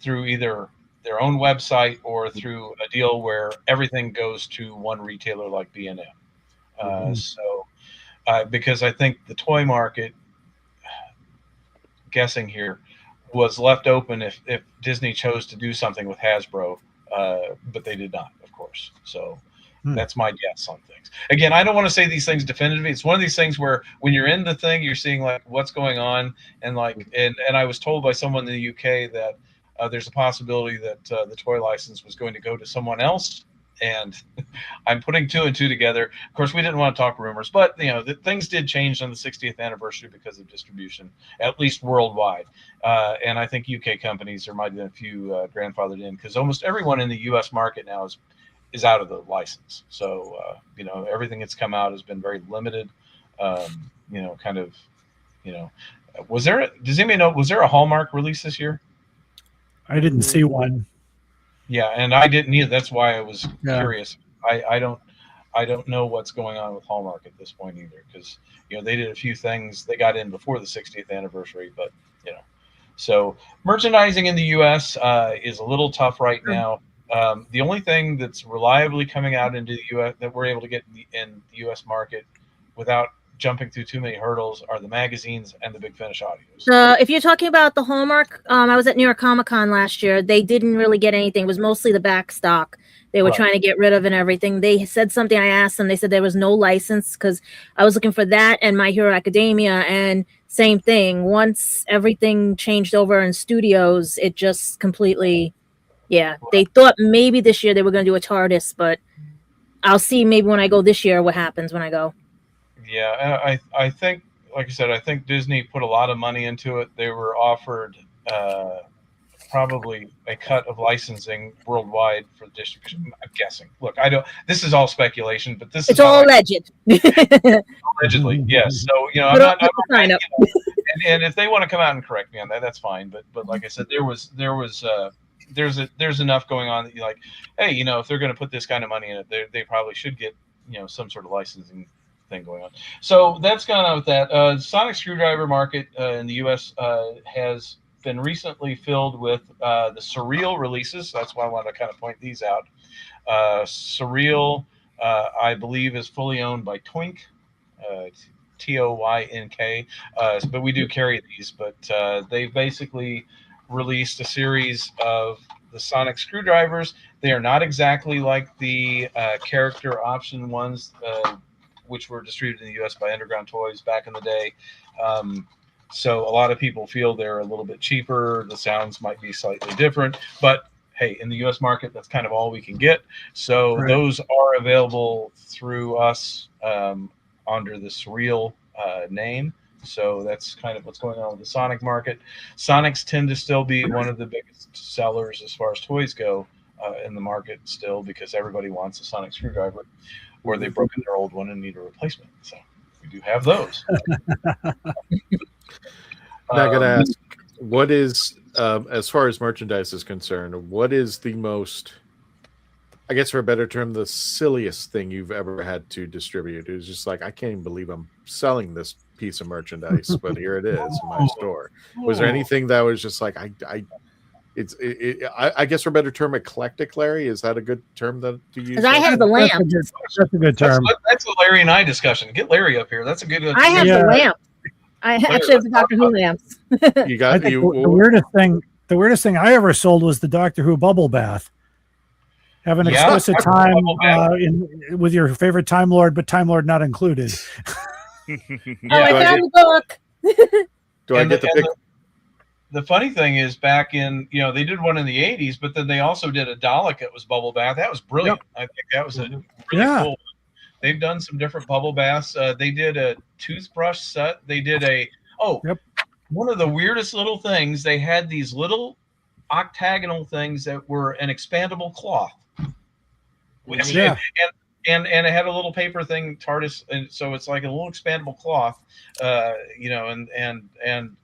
through either their own website or through a deal where everything goes to one retailer like B&M. Because I think the toy market, guessing here, was left open if Disney chose to do something with Hasbro, but they did not, of course. So that's my guess on things. Again, I don't want to say these things definitively. It's one of these things where when you're in the thing, you're seeing like what's going on, and I was told by someone in the UK that there's a possibility that the toy license was going to go to someone else, and I'm putting two and two together. Of course, we didn't want to talk rumors, but things did change on the 60th anniversary because of distribution, at least worldwide. And I think UK companies, there might have been a few grandfathered in because almost everyone in the US market now is out of the license. So, everything that's come out has been very limited. Does anybody know, was there a Hallmark release this year? I didn't see one. Yeah, and I didn't either. That's why I was curious. I don't know what's going on with Hallmark at this point either, because they did a few things. They got in before the 60th anniversary, but so merchandising in the U.S. Is a little tough right now. The only thing that's reliably coming out into the U.S. that we're able to get in the U.S. market without jumping through too many hurdles are the magazines and the Big Finish audios. If you're talking about the Hallmark, I was at New York Comic Con last year. They didn't really get anything. It was mostly the back stock they were trying to get rid of and everything. They said something. I asked them. They said there was no license because I was looking for that and My Hero Academia, and same thing. Once everything changed over in studios, it just completely, They thought maybe this year they were going to do a TARDIS, but I'll see maybe when I go this year what happens when I go. Yeah, I think, like I said, I think Disney put a lot of money into it. They were offered probably a cut of licensing worldwide for distribution. I'm guessing. Look, this is all speculation, but it's all alleged. Allegedly, yes. So I'm not and if they want to come out and correct me on that, that's fine. But like I said, there's enough going on that you're like, hey, if they're going to put this kind of money in it, they probably should get some sort of licensing thing going on. So that's gone on with that. Sonic screwdriver market in the U.S. Has been recently filled with the Surreal releases. That's why I wanted to kind of point these out. Surreal, I believe, is fully owned by Toynk, Toynk. But we do carry these. But they've basically released a series of the Sonic screwdrivers. They are not exactly like the character option ones, which were distributed in the U.S. by Underground Toys back in the day. So a lot of people feel they're a little bit cheaper. The sounds might be slightly different. But hey, in the U.S. market, that's kind of all we can get. So those are available through us under the Surreal name. So that's kind of what's going on with the Sonic market. Sonics tend to still be one of the biggest sellers as far as toys go in the market still, because everybody wants a Sonic screwdriver, or they've broken their old one and need a replacement. So we do have those. Now I got to ask, what is, as far as merchandise is concerned, what is the most, I guess for a better term, the silliest thing you've ever had to distribute? It was just like, I can't even believe I'm selling this piece of merchandise, but here it is in my store. Was there anything that was just like, I guess for a better term, eclectic, Larry? Is that a good term to use? Because I have the lamp. That's a good term. That's a Larry and I discussion. Get Larry up here. That's a good. I have the lamp. I actually have the Doctor Who lamps. You got the weirdest thing I ever sold was the Doctor Who bubble bath. Have an explicit time with your favorite Time Lord, but Time Lord not included. I found the book. Do I get the pic? The funny thing is, back in, they did one in the 80s, but then they also did a Dalek that was bubble bath. That was brilliant. Yep. I think that was a really cool. They've done some different bubble baths. They did a toothbrush set. They did one of the weirdest little things. They had these little octagonal things that were an expandable cloth. And it had a little paper thing, TARDIS, and so it's like a little expandable cloth, and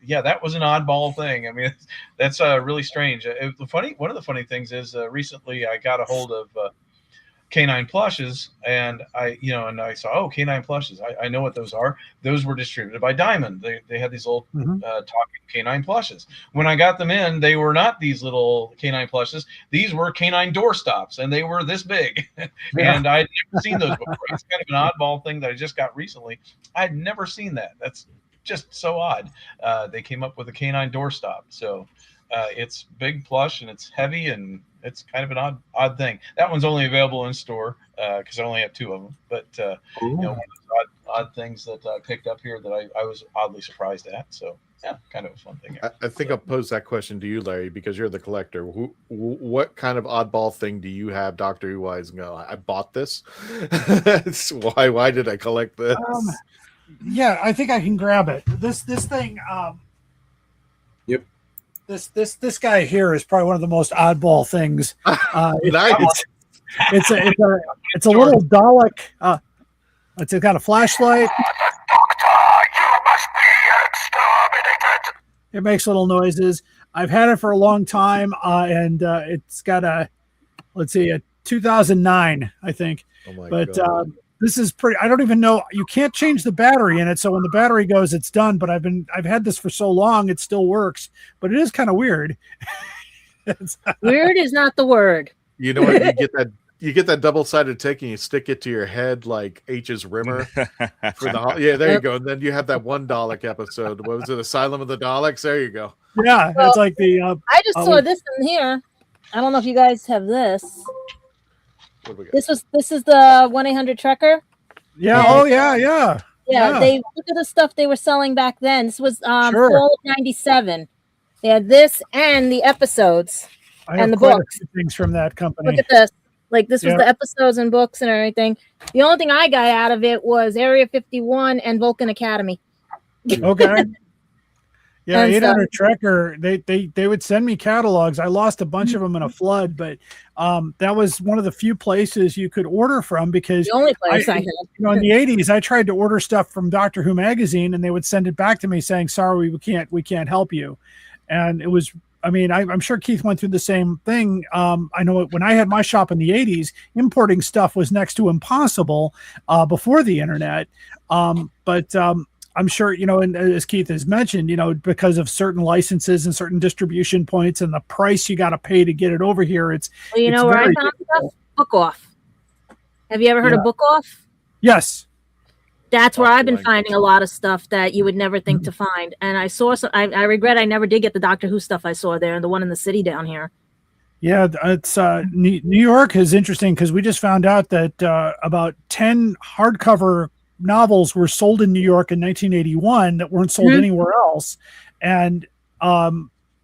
that was an oddball thing. I mean, that's really strange. One of the funny things is recently I got a hold of Canine plushes, and I saw, Canine plushes. I know what those are. Those were distributed by Diamond. They had these little talking Canine plushes. When I got them in, they were not these little Canine plushes. These were Canine doorstops, and they were this big. And I'd never seen those before. It's kind of an oddball thing that I just got recently. I'd never seen that. That's just so odd. They came up with a Canine doorstop. So it's big plush, and it's heavy, and it's kind of an odd thing. That one's only available in store because I only have 2 of them. But one of those odd things that I picked up here that I was oddly surprised at. So yeah, kind of a fun thing. I think I'll pose that question to you, Larry, because you're the collector. What kind of oddball thing do you have, Doctor Who wise? And go, I bought this. Why did I collect this? Yeah, I think I can grab it. This thing. Yep. This guy here is probably one of the most oddball things. Nice. It's a little Dalek. It's got a flashlight. It makes little noises. I've had it for a long time, and it's got a 2009, I think. Oh my God. This is pretty. I don't even know. You can't change the battery in it, so when the battery goes, it's done. But I've had this for so long, it still works. But it is kind of weird. Weird is not the word. You know what? You get that double-sided tape and you stick it to your head like H's Rimmer for the there you go. And then you have that one Dalek episode. What was it? Asylum of the Daleks. There you go. Yeah, well, it's like the. I just saw this in here. I don't know if you guys have this. This is the 1-800-Trekker. Yeah. And, yeah. They look at the stuff they were selling back then. This was fall of '97. They had this and the episodes and the books. Things from that company. Look at this. Like this was the episodes and books and everything. The only thing I got out of it was Area 51 and Vulcan Academy. Okay. Yeah, 800-Trekker. They would send me catalogs. I lost a bunch of them in a flood, but that was one of the few places you could order from because the only place I had. In the 80s, I tried to order stuff from Doctor Who magazine, and they would send it back to me saying, "Sorry, we can't help you." And it was. I mean, I'm sure Keith went through the same thing. I know when I had my shop in the 80s, importing stuff was next to impossible before the internet. But I'm sure, and as Keith has mentioned, because of certain licenses and certain distribution points and the price you got to pay to get it over here, it's where I found stuff? Book Off. Have you ever heard of Book Off? Yes. That's where I've been finding a lot of stuff that you would never think to find. And I saw some, I regret I never did get the Doctor Who stuff I saw there and the one in the city down here. Yeah, it's New York is interesting because we just found out that about 10 hardcover novels were sold in New York in 1981 that weren't sold anywhere else. And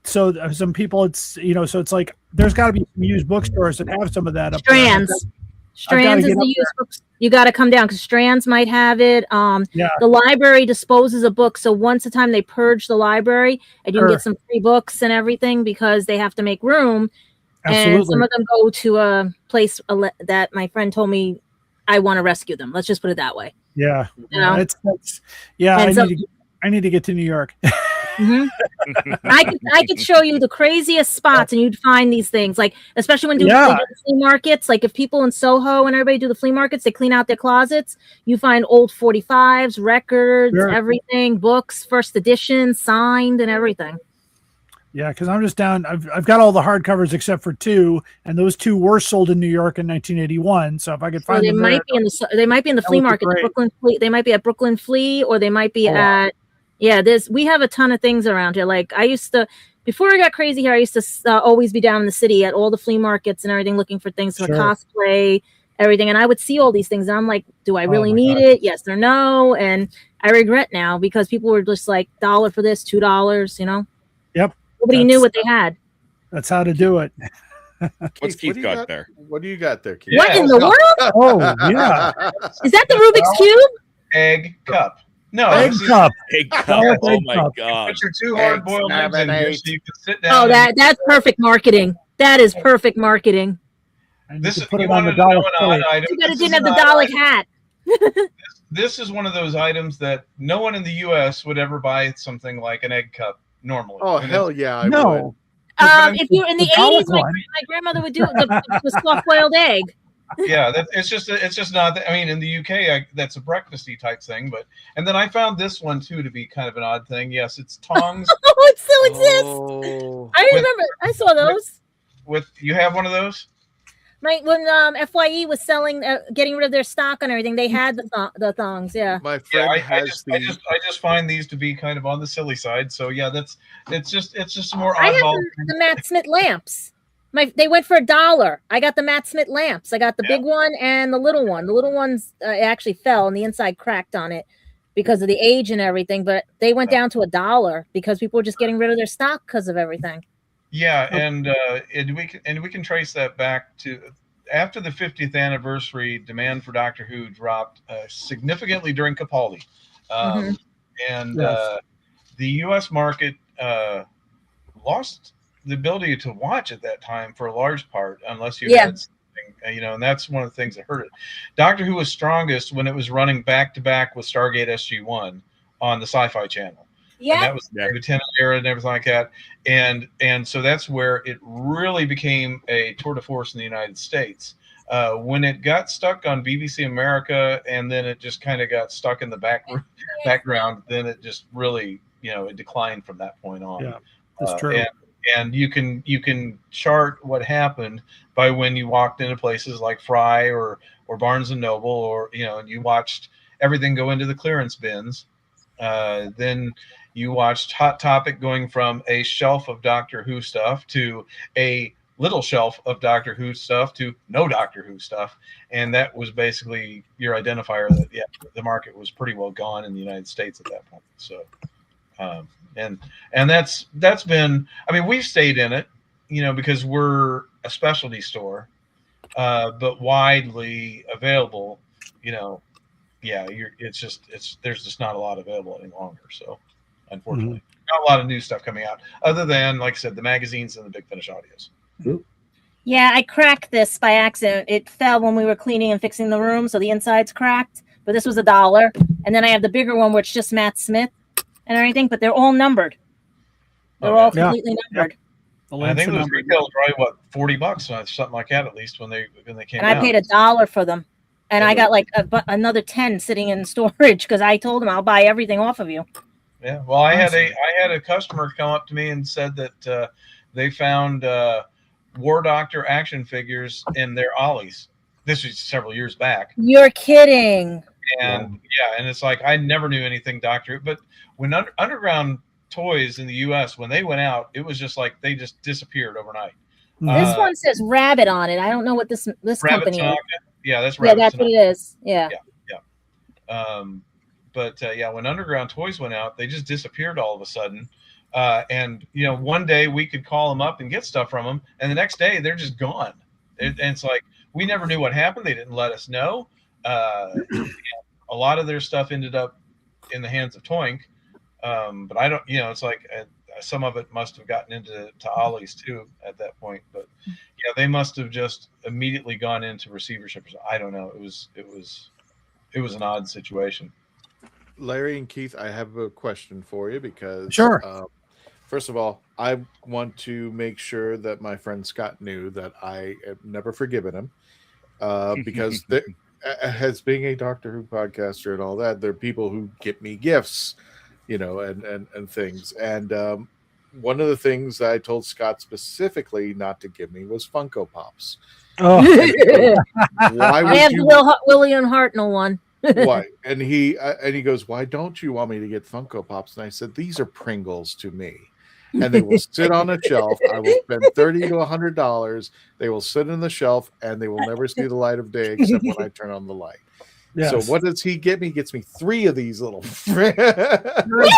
so some people, it's so it's like there's got to be some used bookstores that have some of that up Strands. there. Strands is the used books. You got to come down because Strands might have it. The library disposes of books, so once a time they purge the library, and you can get some free books and everything because they have to make room. Absolutely. And some of them go to a place that my friend told me I want to rescue them. Let's just put it that way. Yeah, I need to get to New York. Mm-hmm. I could show you the craziest spots, and you'd find these things. Like especially when they do the flea markets. Like if people in Soho and everybody do the flea markets, they clean out their closets. You find old 45s, records, everything, books, first edition, signed, and everything. Yeah, because I'm just down. I've got all the hardcovers except for 2, and those 2 were sold in New York in 1981. So if I could find them, they might be in the flea market, the Brooklyn Flea. They might be at Brooklyn Flea, or they might be at. Yeah, we have a ton of things around here. Like I used to, before I got crazy here, I used to always be down in the city at all the flea markets and everything, looking for things for cosplay, everything. And I would see all these things, and I'm like, do I really need it? Yes or no? And I regret now because people were just like $1 for this, $2. Yep. Nobody knew what they had. That's how to do it. What's Keith got there? What do you got there, Keith? What in the world? Oh, yeah. Is that the Rubik's Cube? Egg cup. No, egg cup. Egg cup. Oh my God! Put your 2 hard-boiled eggs in here so you can sit down. Oh, that's perfect marketing. That is perfect marketing. This is put it on the dollar item. You better didn't have the Dalek hat. This is one of those items that no one in the U.S. would ever buy something like an egg cup normally. Oh, hell yeah, I would. If you're in the 80s, my grandmother would do the soft-boiled egg. Yeah, it's just not. I mean, in the UK, that's a breakfasty type thing. And then I found this one too to be kind of an odd thing. Yes, it's tongs. Oh, it still exists. I remember. I saw those. You have one of those? When FYE was selling, getting rid of their stock and everything, they had the thongs. Yeah. My friend I just find these to be kind of on the silly side. So yeah, it's just more oddball. I have the Matt Smith lamps. They went for $1. I got the Matt Smith lamps. I got the big one and the little one. The little ones actually fell and the inside cracked on it because of the age and everything. But they went down to $1 because people were just getting rid of their stock because of everything. Yeah, and we can trace that back to after the 50th anniversary. Demand for Doctor Who dropped significantly during Capaldi, and the U.S. market lost the ability to watch at that time for a large part, unless you had something, and that's one of the things that hurt it. Doctor Who was strongest when it was running back to back with Stargate SG-1 on the Sci-Fi Channel. Yeah, and that was the Lieutenant era and everything like that, and so that's where it really became a tour de force in the United States. When it got stuck on BBC America, and then it just kind of got stuck in the background, then it just really, it declined from that point on. Yeah, that's true. And you can chart what happened by when you walked into places like Fry or Barnes and Noble, or and you watched everything go into the clearance bins. Then you watched Hot Topic going from a shelf of Doctor Who stuff to a little shelf of Doctor Who stuff to no Doctor Who stuff, and that was basically your identifier that the market was pretty well gone in the United States at that point. So. And that's been, I mean, we've stayed in it, because we're a specialty store, but widely available, there's just not a lot available any longer. So unfortunately, not a lot of new stuff coming out other than, like I said, the magazines and the Big Finish audios. Yeah, I cracked this by accident. It fell when we were cleaning and fixing the room, so the inside's cracked, but this was $1. And then I have the bigger one where it's just Matt Smith and everything, but they're all numbered. They're all completely numbered. I think those retails probably $40, something like that, at least when they came out. And I paid $1 for them, and I got like another 10 sitting in storage because I told them I'll buy everything off of you. Yeah, well, I had a customer come up to me and said that they found War Doctor action figures in their ollies. This was several years back. You're kidding. And and it's like I never knew anything Doctor, but when Underground Toys in the U.S., when they went out, it was just like they just disappeared overnight. This one says Rabbit on it. I don't know what this company is. Yeah, that's Rabbit. Yeah, that's what it is. Yeah. But when Underground Toys went out, they just disappeared all of a sudden. And one day we could call them up and get stuff from them, and the next day they're just gone. And it's like we never knew what happened. They didn't let us know. A lot of their stuff ended up in the hands of Toink, but I don't. It's like some of it must have gotten into Ollie's too at that point. But yeah, they must have just immediately gone into receivership. I don't know. It was an odd situation. Larry and Keith, I have a question for you because sure. First of all, I want to make sure that my friend Scott knew that I have never forgiven him because as being a Doctor Who podcaster and all that, there are people who get me gifts, and things. And one of the things that I told Scott specifically not to give me was Funko Pops. Oh, why would I have the William Hartnell one. Why? And he goes, why don't you want me to get Funko Pops? And I said, these are Pringles to me. And they will sit on a shelf. I will spend $30 to $100. They will sit on the shelf and they will never see the light of day except when I turn on the light. Yes. So what does he get me? He gets me 3 of these little. Wait! How did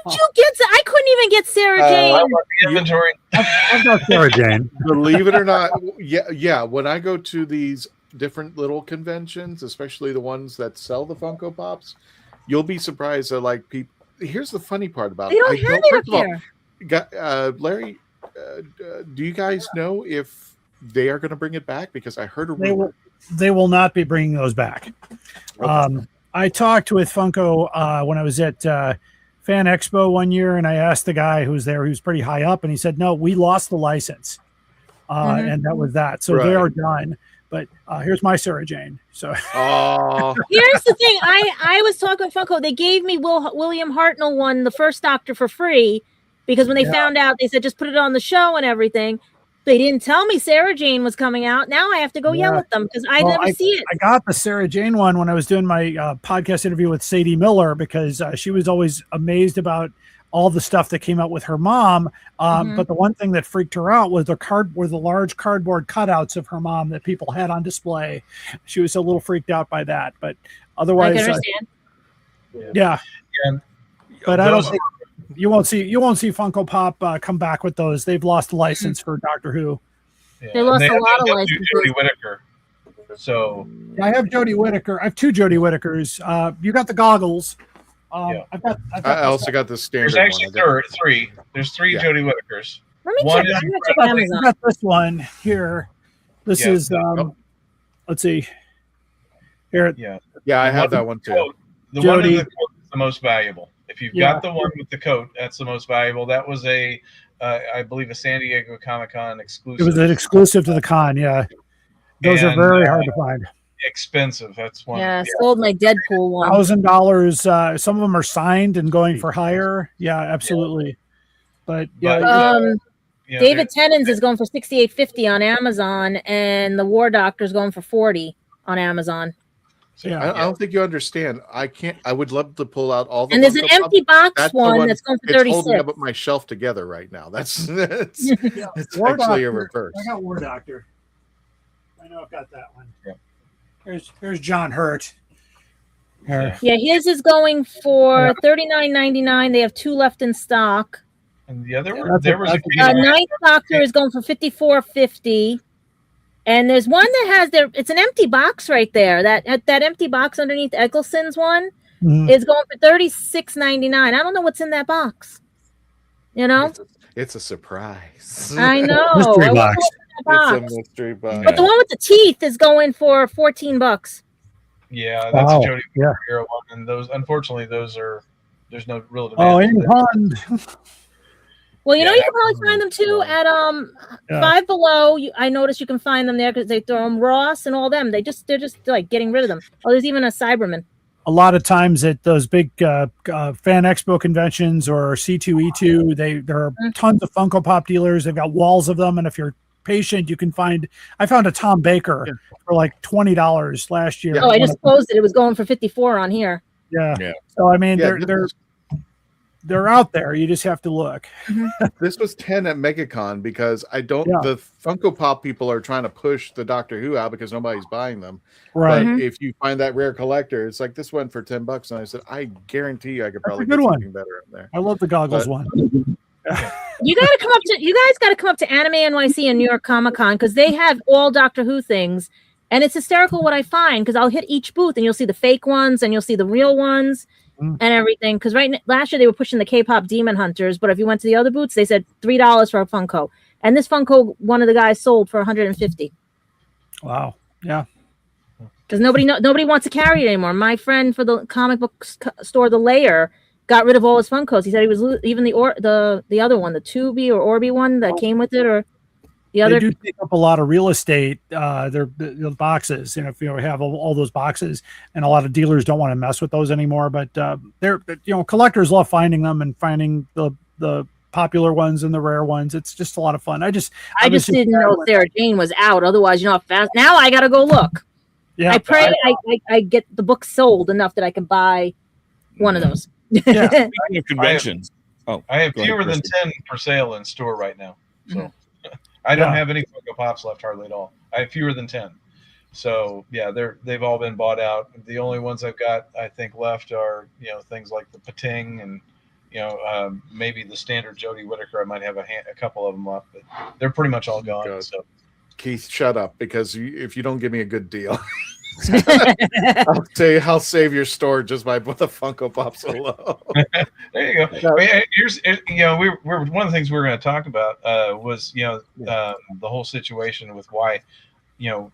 you get? I couldn't even get Sarah Jane. Inventory. I've got Sarah Jane. Believe it or not, yeah. When I go to these different little conventions, especially the ones that sell the Funko Pops, you'll be surprised that like people. Here's the funny part about it. They don't have it up here. Larry, do you guys know if they are going to bring it back? Because I heard a rumor. They will not be bringing those back. Okay. I talked with Funko when I was at Fan Expo one year, and I asked the guy who was there, who's pretty high up, and he said, no, we lost the license. And that was that. So they are done. But here's my Sarah Jane. So here's the thing. I was talking with Funko. They gave me William Hartnell one, the first Doctor, for free because when they found out, they said just put it on the show and everything. They didn't tell me Sarah Jane was coming out. Now I have to go yell at them because I never see it. I got the Sarah Jane one when I was doing my podcast interview with Sadie Miller because she was always amazed about all the stuff that came out with her mom. But the one thing that freaked her out was the large cardboard cutouts of her mom that people had on display. She was a little freaked out by that, but otherwise, I can understand. Yeah. But I don't think you won't see Funko Pop come back with those. They've lost the license for Doctor Who. Yeah. They lost a lot of licenses. Jodie Whittaker. So I have Jodie Whittaker. I have 2 Jodie Whittakers. You got the goggles. I also got the standard. There's actually 3. There's 3 Jodie Whittakers. Let me check. I got this one here. This is let's see. Here. Yeah, I have that one too. The one in the coat is the most valuable. If you've got the one with the coat, that's the most valuable. That was I believe, a San Diego Comic-Con exclusive. It was an exclusive to the con. Yeah, those are very hard to find. Expensive. That's one. Yeah, sold my Deadpool one. $1,000. Some of them are signed and going for higher. Yeah, absolutely. But David Tennant's is going for $68.50 on Amazon, and the War Doctor's going for $40 on Amazon. I don't think you understand. I would love to pull out all the. And there's an empty box one that's going for $36. It's holding up my shelf together right now. It's actually a reverse. I got War Doctor. I know I've got that one. Yeah. Here's John Hurt. Yeah, his is going for $39.99. They have 2 left in stock. And the other one, there was Ninth Doctor is going for $54.50. And there's one that has it's an empty box right there. That empty box underneath Eccleston's one is going for $36.99. I don't know what's in that box. It's a surprise. I know. Mystery box. It's a mystery box. But the one with the teeth is going for $14. Yeah, that's a Jodie Whittaker one, and those, unfortunately, there's no real demand. Oh, in Pond. Well, you can probably find them too at Five Below. I noticed you can find them there because they throw them. Ross and all them. They're just like getting rid of them. Oh, there's even a Cyberman. A lot of times at those big Fan Expo conventions or C2E2, there are tons of Funko Pop dealers. They've got walls of them, and if you're patient, you can find. I found a Tom Baker for like $20 last year. Oh, I just closed it. It was going for $54 on here. Yeah. So I mean, they're they're out there. You just have to look. This was 10 at MegaCon because the Funko Pop people are trying to push the Doctor Who out because nobody's buying them. Right. But if you find that rare collector, it's like this one for $10. And I said, I guarantee you I could probably a good get one. something better in there. I love the goggles one. You guys got to come up to Anime NYC and New York Comic Con because they have all Doctor Who things, and it's hysterical what I find because I'll hit each booth and you'll see the fake ones and you'll see the real ones and everything. Because last year they were pushing the K-pop Demon Hunters, but if you went to the other booths, they said $3 for a Funko, and this Funko one of the guys sold for $150. Wow, yeah. Because nobody wants to carry it anymore. My friend for the comic book store, The Layer, got rid of all his Funkos. He said he was even the other one, the Tubi or Orbi one that came with it, or the other. They do take up a lot of real estate. They're the boxes. If you have all those boxes, and a lot of dealers don't want to mess with those anymore. But they're collectors love finding them and finding the popular ones and the rare ones. It's just a lot of fun. I just didn't know Sarah Jane was out. Otherwise, how fast. Now I got to go look. Yeah, I pray I get the book sold enough that I can buy one of those. Yeah, conventions. I have fewer than 10 for sale in store right now. So I don't have any Funko Pops left hardly at all. I have fewer than 10. So yeah, they've all been bought out. The only ones I've got, I think, left are things like the Pating and maybe the standard Jodie Whittaker. I might have a couple of them left, but they're pretty much all gone. God. So Keith, shut up, because if you don't give me a good deal, I'll save your store just by the Funko Pops alone. There you go. Here's we're one of the things we were going to talk about was the whole situation with why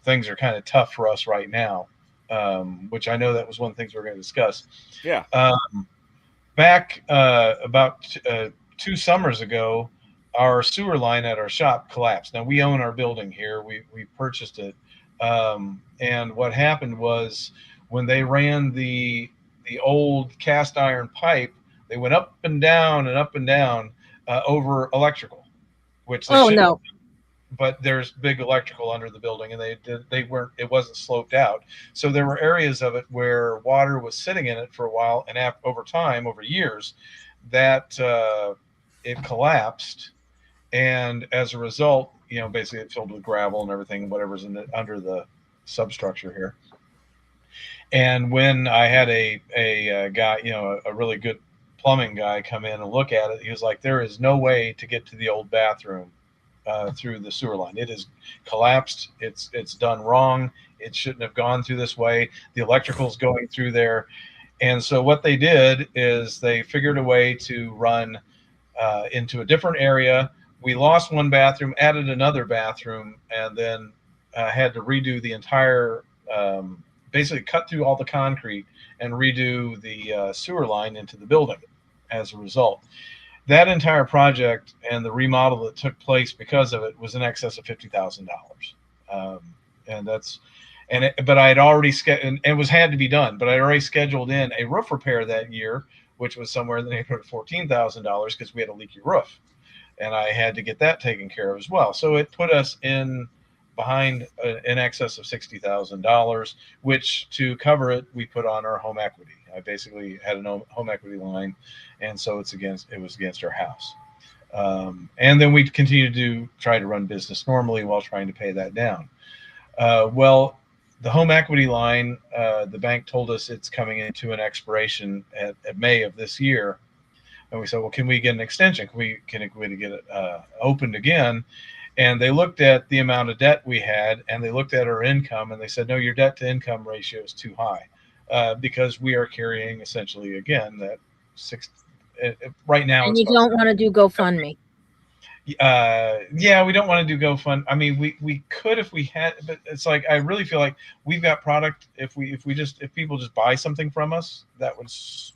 things are kind of tough for us right now, which I know that was one of the things we were going to discuss. Yeah. Back about 2 summers ago, our sewer line at our shop collapsed. Now we own our building here. We purchased it. And what happened was when they ran the old cast iron pipe, they went up and down over electrical, which they shouldn't have. But there's big electrical under the building, and it wasn't sloped out. So there were areas of it where water was sitting in it for a while, and over years, that it collapsed. And as a result, basically it filled with gravel and everything, whatever's under the substructure here. And when I had a guy, a really good plumbing guy come in and look at it, he was like, there is no way to get to the old bathroom through the sewer line. It is collapsed. It's done wrong. It shouldn't have gone through this way. The electrical's going through there. And so what they did is they figured a way to run into a different area. We lost one bathroom, added another bathroom, and then had to redo the entire, basically cut through all the concrete and redo the sewer line into the building as a result. That entire project and the remodel that took place because of it was in excess of $50,000. But I had already and it was had to be done, but I already scheduled in a roof repair that year, which was somewhere in the neighborhood of $14,000 because we had a leaky roof. And I had to get that taken care of as well. So it put us behind in excess of $60,000, which to cover it, we put on our home equity. I basically had a home equity line, and so it was against our house. And then we continued to try to run business normally while trying to pay that down. Well, the home equity line, the bank told us it's coming into an expiration at May of this year. And we said, well, can we get an extension? Can we get it opened again? And they looked at the amount of debt we had, and they looked at our income, and they said, no, your debt to income ratio is too high because we are carrying essentially, again, that right now. And you don't want to do GoFundMe. Yeah, we don't want to do GoFund. I mean, we could if we had, but it's like I really feel like we've got product. If people just buy something from us, that would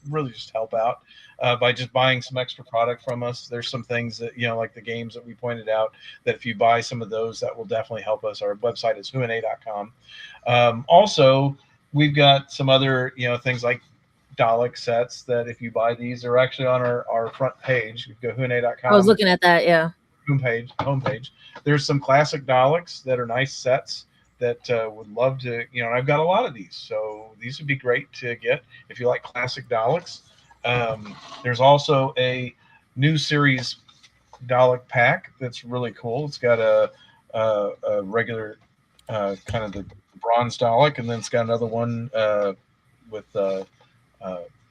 really just help out by just buying some extra product from us. There's some things that like the games that we pointed out that if you buy some of those, that will definitely help us. Our website is whona.com. Also, we've got some other things like Dalek sets that if you buy these are actually on our front page. You go whona.com. I was looking at that, yeah. Homepage. There's some classic Daleks that are nice sets that would love to, I've got a lot of these. So these would be great to get if you like classic Daleks. There's also a new series Dalek pack that's really cool. It's got a regular kind of the bronze Dalek, and then it's got another one with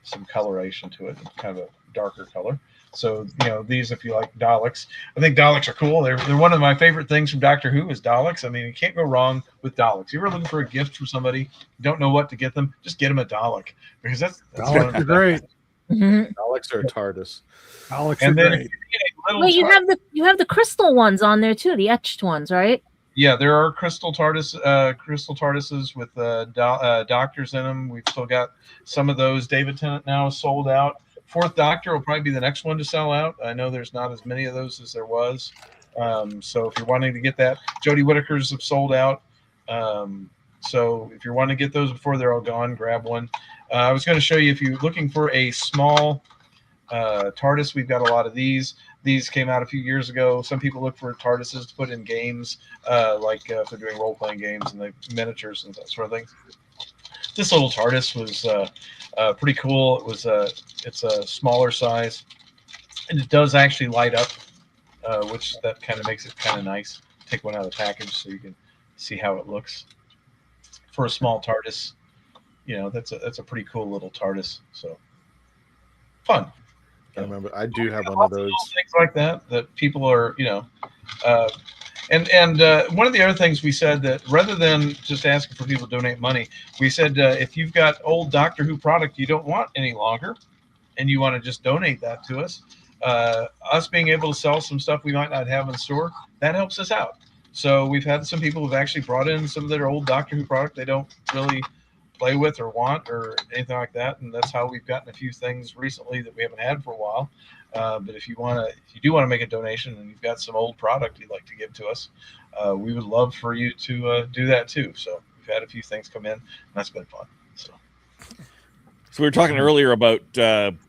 some coloration to it, kind of a darker color. So, these, if you like Daleks, I think Daleks are cool. They're one of my favorite things from Doctor Who is Daleks. I mean, you can't go wrong with Daleks. You ever looking for a gift from somebody, you don't know what to get them, just get them a Dalek, because that's Daleks are great. Daleks are TARDIS. Daleks are great. Wait, you have the crystal ones on there too, the etched ones, right? Yeah, there are crystal TARDISes with doctors in them. We've still got some of those. David Tennant now is sold out. Fourth Doctor will probably be the next one to sell out. I know there's not as many of those as there was. So if you're wanting to get that, Jodie Whittaker's have sold out. So if you're wanting to get those before they're all gone, grab one. I was going to show you, if you're looking for a small TARDIS, we've got a lot of these. These came out a few years ago. Some people look for TARDISes to put in games, like if they're doing role-playing games and the miniatures and that sort of thing. This little TARDIS was pretty cool. It's a smaller size, and it does actually light up, which that kind of makes it kind of nice. Take one out of the package so you can see how it looks. For a small TARDIS, that's a pretty cool little TARDIS. So fun. I remember I do have one of those things like that people are, and one of the other things we said, that rather than just asking for people to donate money, we said if you've got old Doctor Who product you don't want any longer and you want to just donate that to us, us being able to sell some stuff we might not have in the store, that helps us out. So we've had some people who've actually brought in some of their old Doctor Who product they don't really play with or want or anything like that, and that's how we've gotten a few things recently that we haven't had for a while. But if you do want to make a donation and you've got some old product you'd like to give to us, we would love for you to do that too. So we've had a few things come in, and that's been fun. So we were talking earlier about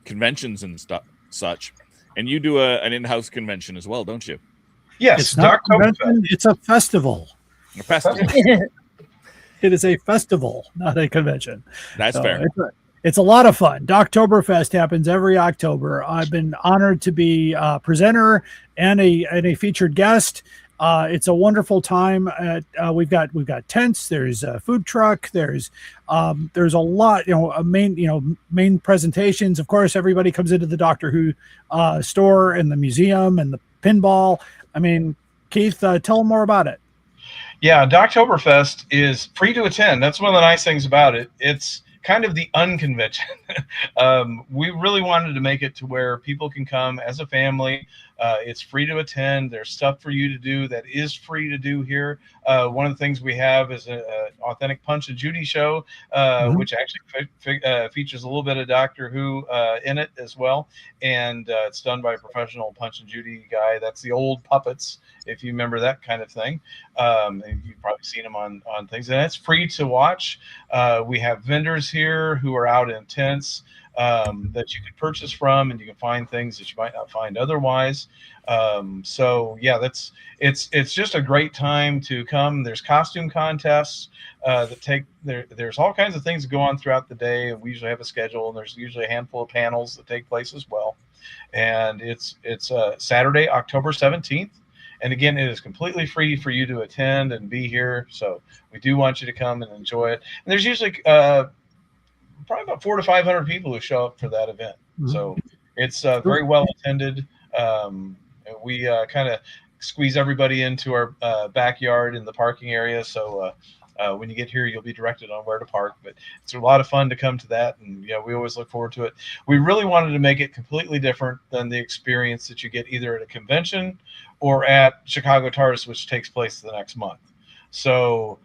conventions and such, and you do an in-house convention as well, don't you? Yes, it's not a convention, it's a festival. A festival. It is a festival, not a convention. That's fair. It's a lot of fun. Doctoberfest happens every October. I've been honored to be a presenter and a featured guest. It's a wonderful time. We've got tents. There's a food truck. There's a lot. Main presentations. Of course, everybody comes into the Doctor Who store and the museum and the pinball. I mean, Keith, tell them more about it. Yeah, Doctoberfest is free to attend. That's one of the nice things about it. It's kind of the unconvention. We really wanted to make it to where people can come as a family. It's free to attend. There's stuff for you to do that is free to do here. One of the things we have is an authentic Punch and Judy show, which actually features a little bit of Doctor Who in it as well. And it's done by a professional Punch and Judy guy. That's the old puppets, if you remember that kind of thing. And you've probably seen them on things. And it's free to watch. We have vendors here who are out in tents that you can purchase from, and you can find things that you might not find otherwise. So yeah, it's just a great time to come. There's costume contests there's all kinds of things that go on throughout the day, and we usually have a schedule, and there's usually a handful of panels that take place as well. And it's Saturday, October 17th. And again, it is completely free for you to attend and be here. So we do want you to come and enjoy it. And there's usually probably about 400 to 500 people who show up for that event. Mm-hmm. So it's very well attended. We kind of squeeze everybody into our backyard in the parking area. So when you get here, you'll be directed on where to park. But it's a lot of fun to come to that. And we always look forward to it. We really wanted to make it completely different than the experience that you get either at a convention or at Chicago TARDIS, which takes place the next month. So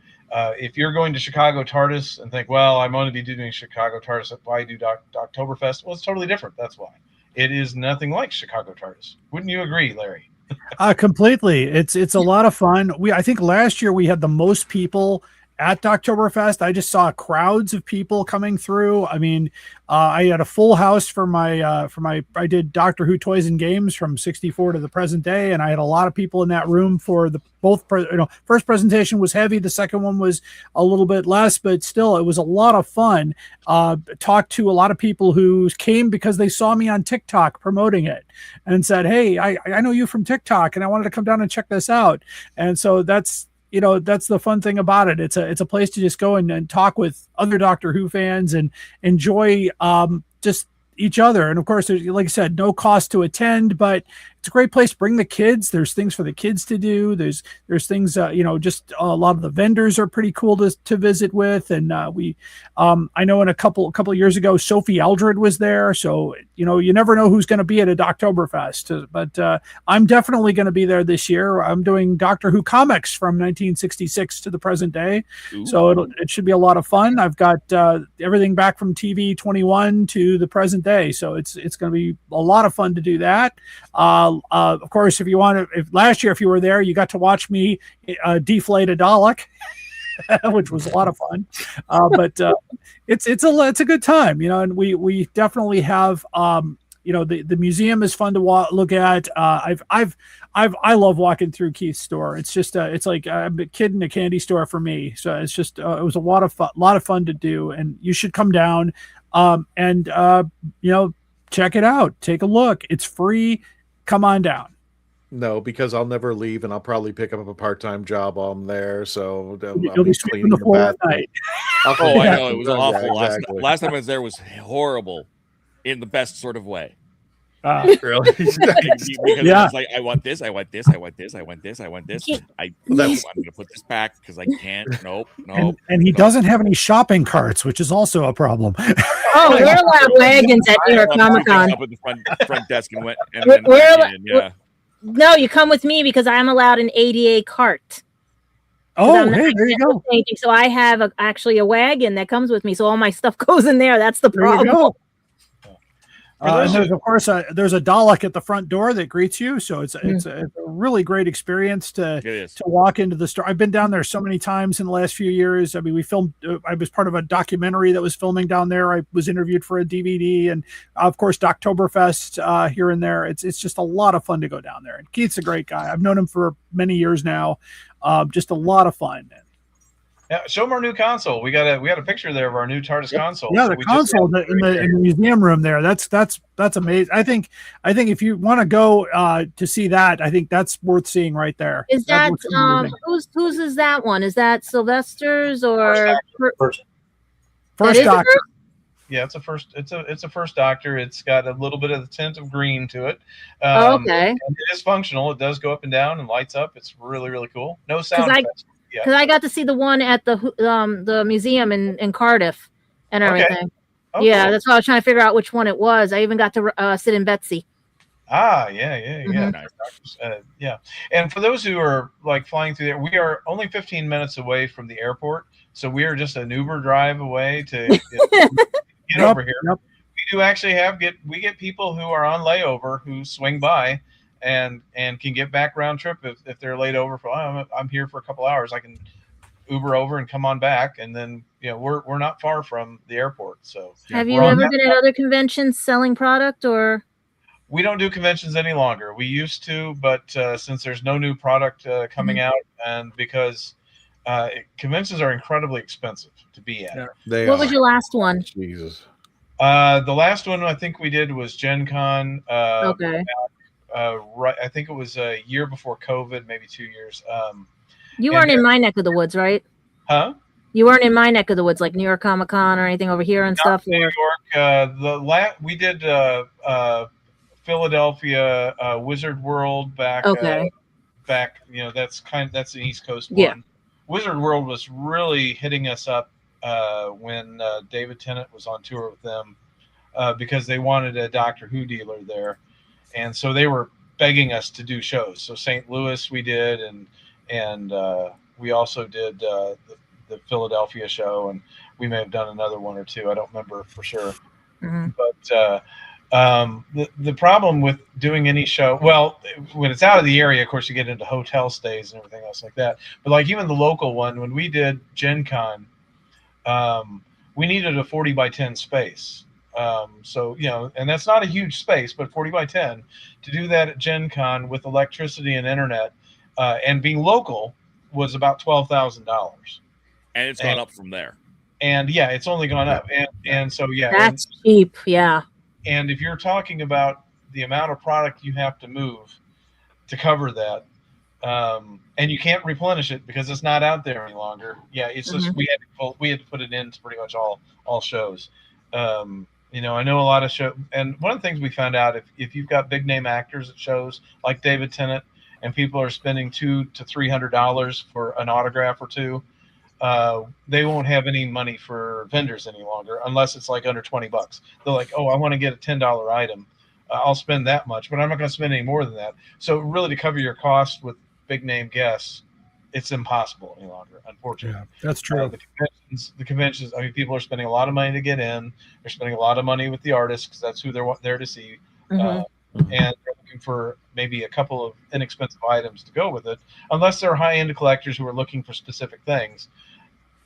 if you're going to Chicago TARDIS and think, well, I'm going to be doing Chicago TARDIS, why do Doctoberfest? Well, it's totally different. That's why. It is nothing like Chicago TARDIS. Wouldn't you agree, Larry? Completely. It's a lot of fun. I think last year we had the most people at Doctoberfest. I just saw crowds of people coming through. I mean, I had a full house for my I did Doctor Who Toys and Games from 64 to the present day, and I had a lot of people in that room for the first presentation was heavy, the second one was a little bit less, but still it was a lot of fun. Talked to a lot of people who came because they saw me on TikTok promoting it and said, hey, I know you from TikTok and I wanted to come down and check this out. And so that's the fun thing about it. It's a place to just go and talk with other Doctor Who fans and enjoy just each other. And of course, there's, like I said, no cost to attend, but it's a great place to bring the kids. There's things for the kids to do. There's things, just a lot of the vendors are pretty cool to visit with. And I know in a couple of years ago, Sophie Eldred was there. So, you never know who's going to be at a Doctoberfest, but I'm definitely going to be there this year. I'm doing Doctor Who comics from 1966 to the present day. Ooh. So it should be a lot of fun. I've got everything back from TV 21 to the present day. So it's going to be a lot of fun to do that. Of course, if you want to, last year, if you were there, you got to watch me deflate a Dalek, which was a lot of fun. But it's a good time, and we definitely have, the museum is fun to look at. I love walking through Keith's store. It's just, it's like a kid in a candy store for me. So it's just, it was a lot of fun to do, and you should come down, and check it out. Take a look. It's free. Come on down. No, because I'll never leave, and I'll probably pick up a part-time job while I'm there. So you'll be sweeping the floor at night. I know, it was awful. Yeah, exactly. Last time I was there was horrible, in the best sort of way. Really? Because it's like, I want this, I want this, I want this, I want this, I want this. I'm going to put this back because I can't. Nope. And he doesn't have any shopping carts, which is also a problem. Oh, we're allowed wagons at New York Comic Con. Up at the front desk and went. No, you come with me because I'm allowed an ADA cart. Oh, hey, there you go. So I have actually a wagon that comes with me, so all my stuff goes in there. That's the problem. And there's, of course, there's a Dalek at the front door that greets you. So it's a really great experience to walk into the store. I've been down there so many times in the last few years. I mean, we filmed, I was part of a documentary that was filming down there. I was interviewed for a DVD, and of course, Doctoberfest here and there. It's just a lot of fun to go down there. And Keith's a great guy. I've known him for many years now. Just a lot of fun. Yeah, show them our new console. We got a picture there of our new TARDIS console. Yeah, the console in the museum room there. That's amazing. I think if you want to go to see that, I think that's worth seeing right there. Is that whose is that one? Is that Sylvester's or First Doctor? Yeah, it's a first Doctor. It's got a little bit of the tint of green to it. Okay. And it is functional. It does go up and down and lights up. It's really, really cool. No sound effects. Because I got to see the one at the museum in Cardiff and everything. Okay. Oh, yeah, cool. that's why I was trying to figure out which one it was. I even got to sit in Betsy. Yeah. Nice. Yeah. And for those who are like flying through there, we are only 15 minutes away from the airport, so we are just an Uber drive away to get over here. Yep. We do actually we get people who are on layover who swing by and can get back round trip if they're laid over for I'm here for a couple hours. I can Uber over and come on back, and then we're not far from the airport. So have you ever been at other conventions selling product, or? We don't do conventions any longer. We used to, but since there's no new product coming out, and because conventions are incredibly expensive to be at. Yeah, what was your last one? Jesus. The last one I think we did was Gen Con. Okay. Right, I think it was a year before COVID, maybe 2 years. You weren't in my neck of the woods, right? Huh? You weren't in my neck of the woods, like New York Comic Con or anything over here and stuff. New York. We did Philadelphia Wizard World back. Okay. Back, that's the East Coast one. Yeah. Wizard World was really hitting us up when David Tennant was on tour with them because they wanted a Doctor Who dealer there. And so they were begging us to do shows. So St. Louis we did, and we also did the Philadelphia show, and we may have done another one or two. I don't remember for sure. Mm-hmm. But The problem with doing any show, well, when it's out of the area, of course, you get into hotel stays and everything else like that. But like even the local one, when we did Gen Con, we needed a 40 by 10 space. So, and that's not a huge space, but 40 by 10 to do that at Gen Con with electricity and internet and being local was about $12,000. And it's gone up from there. And yeah, it's only gone up. And so, yeah. That's cheap. Yeah. And if you're talking about the amount of product you have to move to cover that, and you can't replenish it because it's not out there any longer. Yeah, it's just we had to put it into pretty much all shows. I know a lot of shows, and one of the things we found out if you've got big name actors at shows like David Tennant, and people are spending $200 to $300 for an autograph or two, they won't have any money for vendors any longer unless it's like under $20. They're like, oh, I want to get a $10 item. I'll spend that much, but I'm not going to spend any more than that. So really to cover your costs with big name guests, it's impossible any longer, unfortunately. Yeah, that's true. The conventions, I mean, people are spending a lot of money to get in. They're spending a lot of money with the artists because that's who they're there to see. And they're looking for maybe a couple of inexpensive items to go with it, unless they're high-end collectors who are looking for specific things.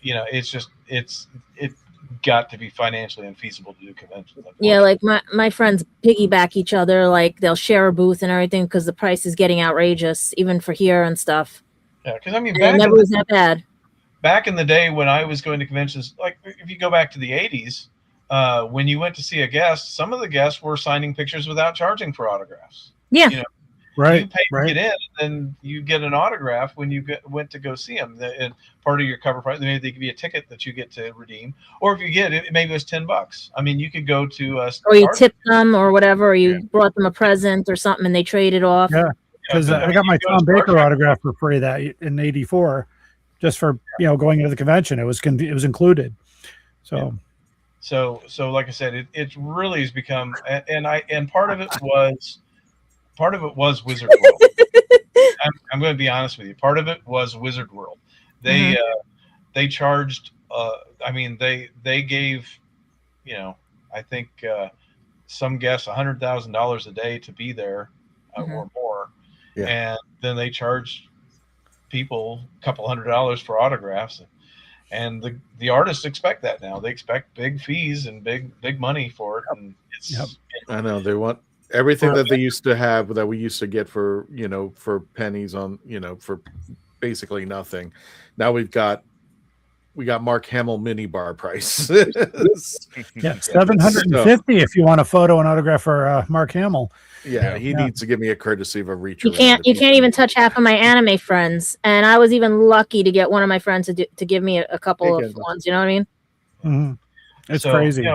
It's got to be financially unfeasible to do conventions. Yeah, like my friends piggyback each other, like they'll share a booth and everything because the price is getting outrageous, even for here and stuff. Yeah, because I mean, it never was that bad. Back in the day when I was going to conventions, like if you go back to the 80s, when you went to see a guest, some of the guests were signing pictures without charging for autographs. Yeah. Right. You pay to get in, and then you get an autograph when you went to go see them. And part of your cover price, maybe they could be a ticket that you get to redeem, or if you get it, maybe it was $10. I mean, you could go to or you tip them or whatever, or you brought them a present or something, and they traded off. Yeah, because I got my Tom Baker autograph for free that in '84, just for going to the convention. It was included. So. So like I said, it really has become, and part of it was Wizard World. I'm going to be honest with you. Part of it was Wizard World. They charged. They gave, I think some guests $100,000 a day to be there or more, and then they charged people a couple $100 for autographs. And the artists expect that now. They expect big fees and big money for it. And I know they want everything that they used to have that we used to get for for pennies on for basically nothing. Now we got Mark Hamill mini bar price. Yeah, $750 if you want a photo and autograph for Mark Hamill. Yeah, he needs to give me a courtesy of a reach. You can't even touch half of my anime friends, and I was even lucky to get one of my friends to give me a couple of ones. You know what I mean? Mm-hmm. It's crazy.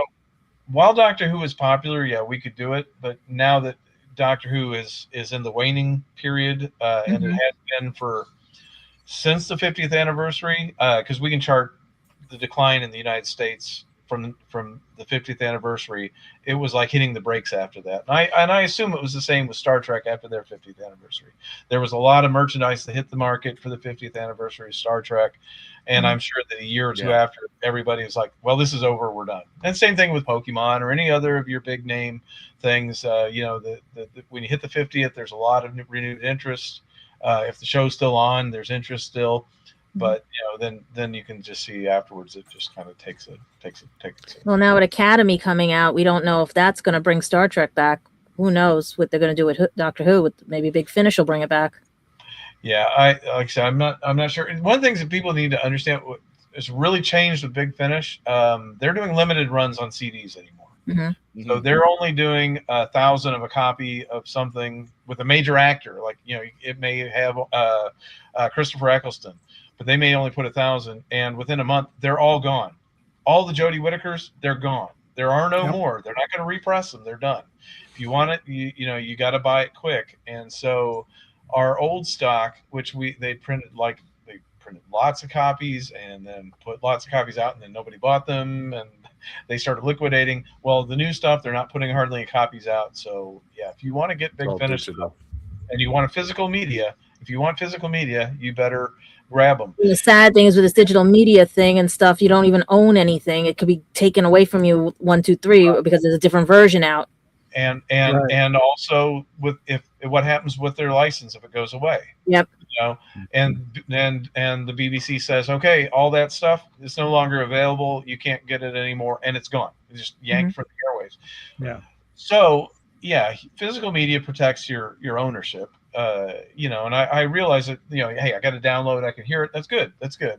While Doctor Who is popular, we could do it, but now that Doctor Who is in the waning period, and it has been since the 50th anniversary, because we can chart the decline in the United States from the 50th anniversary. It was like hitting the brakes after that. And I assume it was the same with Star Trek after their 50th anniversary. There was a lot of merchandise that hit the market for the 50th anniversary of Star Trek. And I'm sure that a year or two after, everybody was like, well, this is over, we're done. And same thing with Pokemon or any other of your big name things. When you hit the 50th, there's a lot of renewed interest. If the show's still on, there's interest still. But then you can just see afterwards it just kind of takes it. Well, now with Academy coming out, we don't know if that's going to bring Star Trek back. Who knows what they're going to do with Doctor Who? Maybe Big Finish will bring it back. Yeah, like I said, I'm not sure. One of the things that people need to understand has really changed with Big Finish. They're doing limited runs on CDs anymore. So they're only doing 1,000 of a copy of something with a major actor. Like it may have Christopher Eccleston, but they may only put 1,000, and within a month they're all gone. All the Jodie Whittakers, they're gone. There are no more. They're not going to repress them. They're done. If you want it, you got to buy it quick. And so our old stock, which they printed lots of copies and then put lots of copies out, and then nobody bought them, and they started liquidating. Well, the new stuff, they're not putting hardly any copies out. So if you want to get Big Finish stuff and you want physical media, you better grab them. And the sad thing is with this digital media thing and stuff, you don't even own anything. It could be taken away from you 1, 2, 3 because there's a different version out. and also with if what happens with their license if it goes away. Yep. And the BBC says, okay, all that stuff is no longer available. You can't get it anymore, and it's gone. It's just yanked from the airwaves. Yeah. So yeah, physical media protects your ownership. And I realize that hey, I got to download, I can hear it. That's good.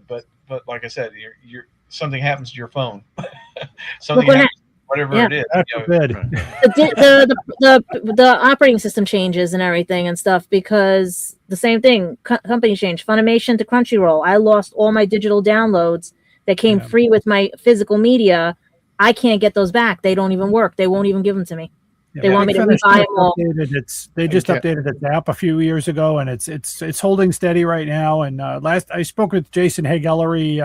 But like I said, you're something happens to your phone, something happens, whatever it is. The operating system changes and everything and stuff because the same thing. Companies change. Funimation to Crunchyroll. I lost all my digital downloads that came free with my physical media. I can't get those back. They don't even work. They won't even give them to me. They want me to rebuy them all. They just updated its app a few years ago, and it's holding steady right now. And I spoke with Jason Hagellery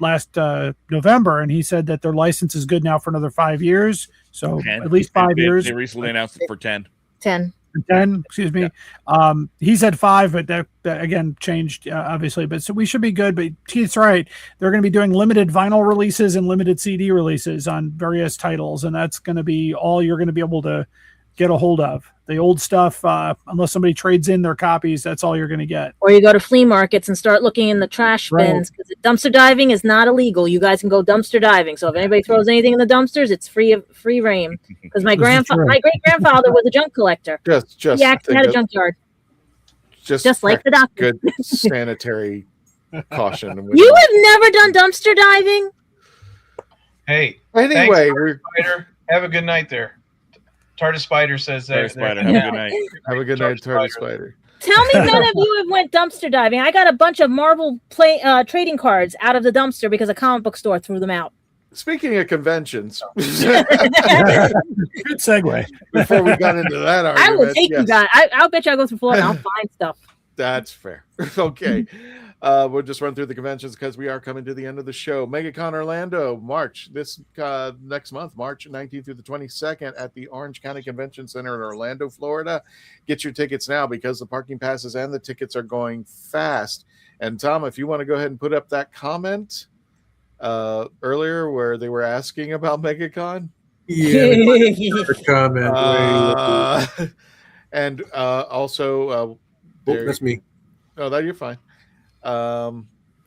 last November, and he said that their license is good now for another 5 years. So 10. At least 5 years. They recently announced it for 10. 10. 10, excuse me. Yeah. He said 5, but that again changed, obviously. But so we should be good. But Keith's right. They're going to be doing limited vinyl releases and limited CD releases on various titles, and that's going to be all you're going to be able to get a hold of. The old stuff, unless somebody trades in their copies, that's all you're going to get. Or you go to flea markets and start looking in the trash bins because dumpster diving is not illegal. You guys can go dumpster diving. So if anybody throws anything in the dumpsters, it's free reign. Because my great grandfather was a junk collector. He actually had a junkyard. Just like the doctor. Good sanitary caution. You have never done dumpster diving? Hey. Anyway, have a good night there. TARDIS Spider says that. Spider, have a good night. Have a good night, TARDIS Spider. Tell me none of you have went dumpster diving. I got a bunch of Marvel trading cards out of the dumpster because a comic book store threw them out. Speaking of conventions, good segue. Before we got into that argument, I will take you guys. I'll bet you I'll go through Florida. I'll find stuff. That's fair. Okay. We'll just run through the conventions because we are coming to the end of the show. MegaCon Orlando, March, next month, March 19th through the 22nd at the Orange County Convention Center in Orlando, Florida. Get your tickets now because the parking passes and the tickets are going fast. And Tom, if you want to go ahead and put up that comment earlier where they were asking about MegaCon. Yeah, comment. And also, that's me. No, that you're fine.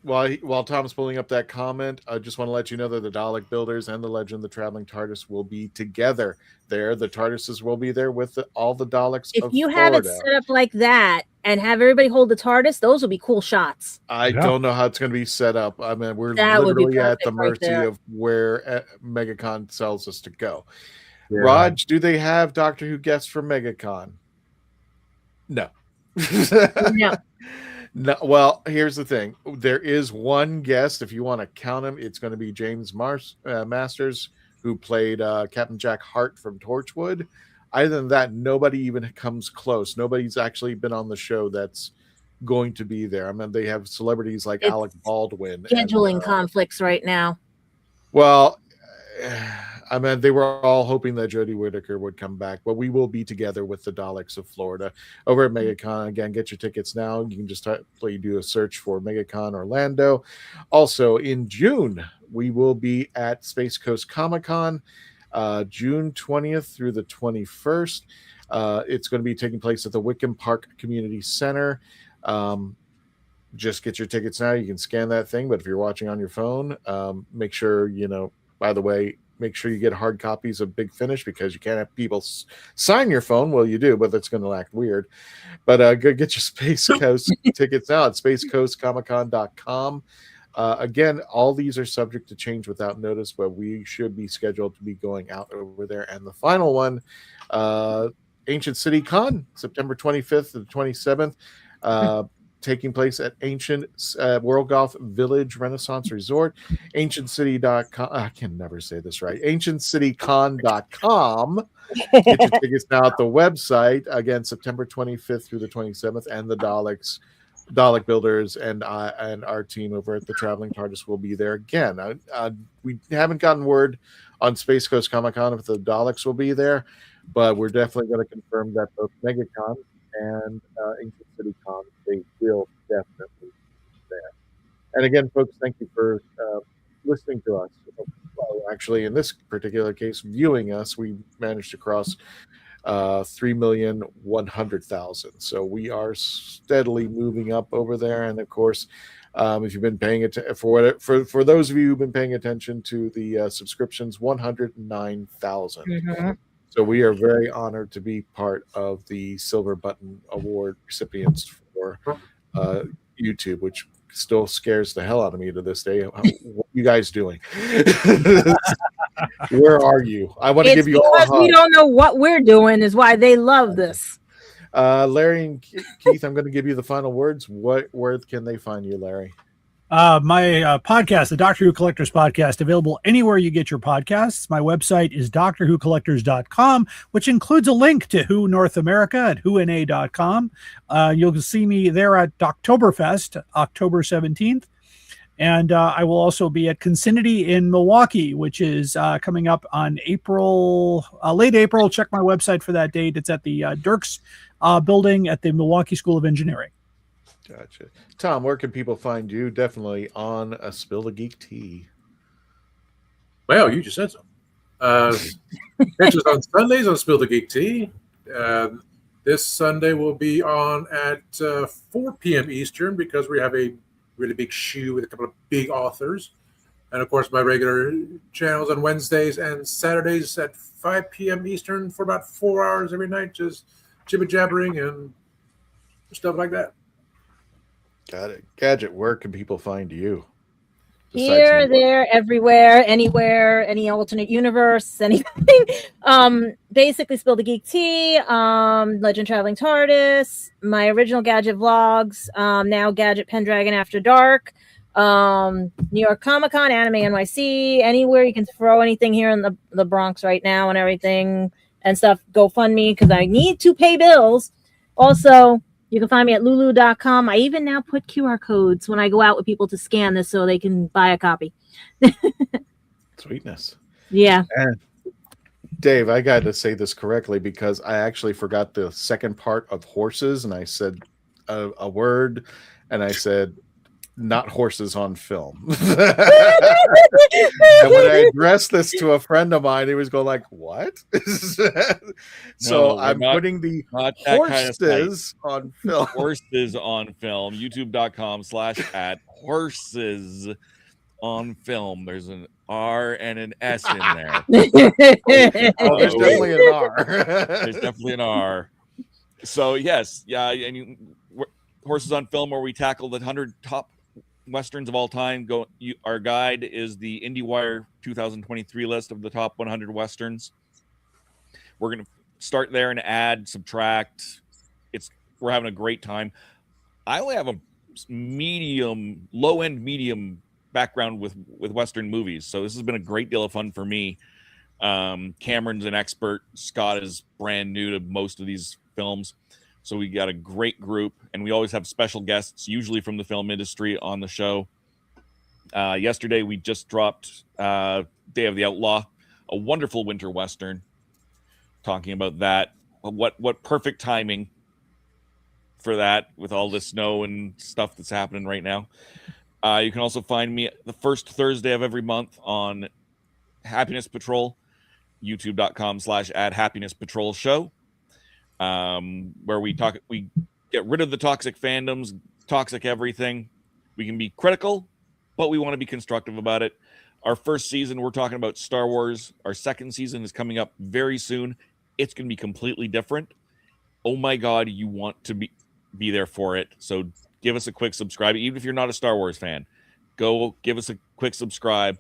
While Tom's pulling up that comment, I just want to let you know that the Dalek Builders and the Legend of the Traveling TARDIS will be together there. The TARDISes will be there with all the Daleks. If you have it set up like that and have everybody hold the TARDIS, those will be cool shots. I don't know how it's going to be set up. I mean, we're literally at the mercy of where MegaCon tells us to go. Yeah. Raj, do they have Doctor Who guests for MegaCon? No. No. No, well, here's the thing. There is one guest, if you want to count him, it's going to be James Masters, who played Captain Jack Hart from Torchwood. Other than that, nobody even comes close. Nobody's actually been on the show that's going to be there. I mean, they have celebrities like Alec Baldwin. Scheduling conflicts right now. Well, I mean, they were all hoping that Jodie Whittaker would come back, but we will be together with the Daleks of Florida over at MegaCon. Again, get your tickets now. You can just do a search for MegaCon Orlando. Also, in June, we will be at Space Coast Comic-Con, June 20th through the 21st. It's going to be taking place at the Wickham Park Community Center. Just get your tickets now. You can scan that thing, but if you're watching on your phone, make sure, by the way, make sure you get hard copies of Big Finish because you can't have people sign your phone. Well, you do, but that's going to act weird. But go get your Space Coast tickets now at spacecoastcomiccon.com. Again, all these are subject to change without notice, but we should be scheduled to be going out over there. And the final one, Ancient City Con, September 25th to the 27th. Taking place at Ancient World Golf Village Renaissance Resort, ancientcity.com. I can never say this right. ancientcitycon.com. Get your tickets now at the website. Again, September 25th through the 27th, and the Dalek Builders and our team over at the Traveling TARDIS will be there again. We haven't gotten word on Space Coast Comic-Con if the Daleks will be there, but we're definitely going to confirm that both MegaCon and Ancient City Con, they will definitely be there. And again, folks, thank you for listening to us. Well, actually, in this particular case, viewing us, we managed to cross 3,100,000. So we are steadily moving up over there. And of course, if you've been paying attention, for those of you who've been paying attention to the subscriptions, 109,000. Mm-hmm. So we are very honored to be part of the Silver Button Award recipients for YouTube, which still scares the hell out of me to this day. What are you guys doing? Where are you? I want to give you all a hug. We don't know what we're doing is why they love this. Larry and Keith, I'm going to give you the final words. Where can they find you, Larry? My podcast, the Doctor Who Collectors podcast, available anywhere you get your podcasts. My website is drwhocollectors.com, which includes a link to Who North America at whona.com. You'll see me there at Doctoberfest, October 17th. And I will also be at Consinity in Milwaukee, which is coming up on late April. Check my website for that date. It's at the Dirks building at the Milwaukee School of Engineering. Gotcha. Tom, where can people find you? Definitely on a Spill the Geek Tea. Well, you just said so. Catch us on Sundays on Spill the Geek Tea. This Sunday will be on at 4 p.m. Eastern because we have a really big shoe with a couple of big authors. And, of course, my regular channels on Wednesdays and Saturdays at 5 p.m. Eastern for about 4 hours every night, just jibber-jabbering and stuff like that. Got it. Gadget, where can people find you? Here, there, everywhere, anywhere, any alternate universe, anything. Basically, Spill the Geek Tea, Legend Traveling TARDIS, my original Gadget vlogs, now Gadget Pendragon After Dark, New York Comic Con, Anime NYC, anywhere you can throw anything here in the Bronx right now and everything and stuff. GoFundMe because I need to pay bills. Also, you can find me at lulu.com. I even now put QR codes when I go out with people to scan this so they can buy a copy. Sweetness. Yeah. And Dave, I got to say this correctly because I actually forgot the second part of horses, and I said a word, and I said not horses on film. And when I addressed this to a friend of mine, he was going like, what? So I'm putting the horses on film. Horses on film. YouTube.com/horses on film. There's an R and an S in there. Oh, there's definitely an R. There's definitely an R. So yes, yeah, and horses on film, where we tackle the 100 top Westerns of all time. Our guide is the IndieWire 2023 list of the top 100 Westerns. We're going to start there and add, subtract. We're having a great time. I only have a low-end medium background with Western movies, so this has been a great deal of fun for me. Cameron's an expert. Scott is brand new to most of these films. So we got a great group, and we always have special guests, usually from the film industry, on the show. Yesterday, we just dropped Day of the Outlaw, a wonderful winter Western, talking about that. What perfect timing for that with all the snow and stuff that's happening right now. You can also find me the first Thursday of every month on Happiness Patrol, youtube.com/@happinesspatrolshow. Where we get rid of the toxic fandoms, toxic everything. We can be critical, but we want to be constructive about it. Our first season, we're talking about Star Wars. Our second season is coming up very soon. It's going to be completely different. Oh my God, you want to be there for it. So give us a quick subscribe. Even if you're not a Star Wars fan, go give us a quick subscribe.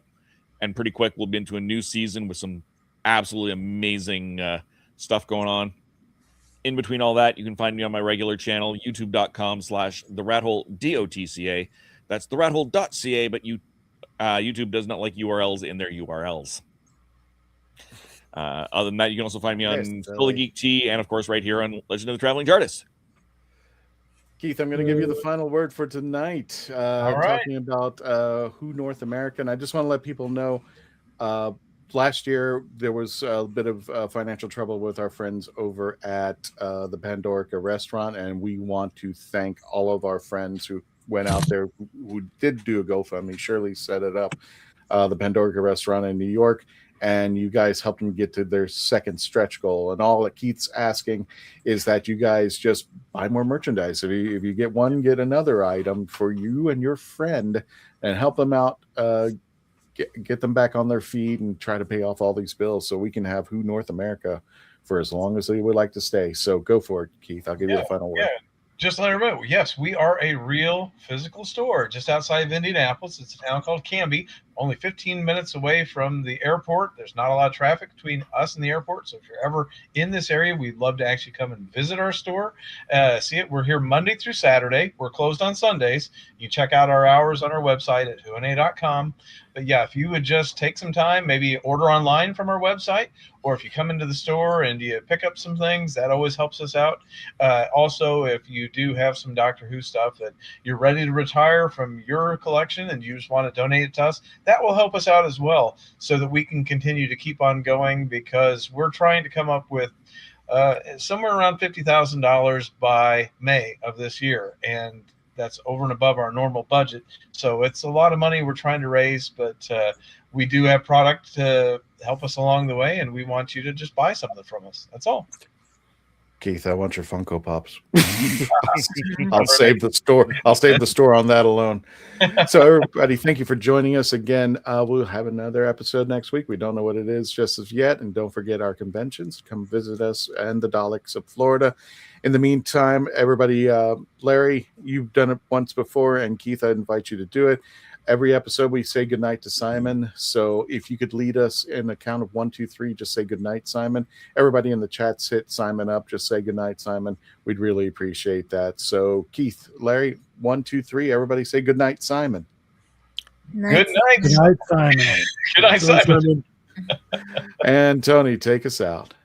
And pretty quick, we'll be into a new season with some absolutely amazing stuff going on. In between all that, you can find me on my regular channel, youtube.com/therathole, DOTCA. That's therathole.ca, but YouTube does not like URLs in their URLs. Other than that, you can also find me on Spill the Geek Tea and, of course, right here on Legend of the Traveling TARDIS. Keith, I'm going to give you the final word for tonight. All right. Talking about Who North America. And I just want to let people know, last year there was a bit of financial trouble with our friends over at the Pandorica restaurant. And we want to thank all of our friends who went out there, who did do a GoFundMe. Shirley set it up. the Pandora restaurant in New York, and you guys helped them get to their second stretch goal. And all that Keith's asking is that you guys just buy more merchandise. If you get one, get another item for you and your friend, and help them out. Get them back on their feet and try to pay off all these bills so we can have Who North America for as long as they would like to stay. So go for it, Keith. I'll give you the final word. Yeah. Just let everybody know, yes, we are a real physical store just outside of Indianapolis. It's a town called Canby, only 15 minutes away from the airport. There's not a lot of traffic between us and the airport. So if you're ever in this area, we'd love to actually come and visit our store. See it. We're here Monday through Saturday. We're closed on Sundays. You check out our hours on our website at whona.com. But yeah, if you would just take some time, maybe order online from our website, or if you come into the store and you pick up some things, that always helps us out. Also, if you do have some Doctor Who stuff that you're ready to retire from your collection and you just want to donate it to us, that will help us out as well, so that we can continue to keep on going, because we're trying to come up with somewhere around $50,000 by May of this year. And that's over and above our normal budget. So it's a lot of money we're trying to raise, but we do have product to help us along the way, and we want you to just buy something from us. That's all. Keith, I want your Funko Pops. I'll save the store. I'll save the store on that alone. So everybody, thank you for joining us again. We'll have another episode next week. We don't know what it is just as yet. And don't forget our conventions. Come visit us and the Daleks of Florida. In the meantime, everybody, Larry, you've done it once before, and Keith, I invite you to do it. Every episode, we say goodnight to Simon. So if you could lead us in a count of 1, 2, 3, just say goodnight, Simon. Everybody in the chats, hit Simon up. Just say goodnight, Simon. We'd really appreciate that. So Keith, Larry, 1, 2, 3. Everybody say goodnight, Simon. Good night. Good night, Simon. Good night, Simon. And Tony, take us out.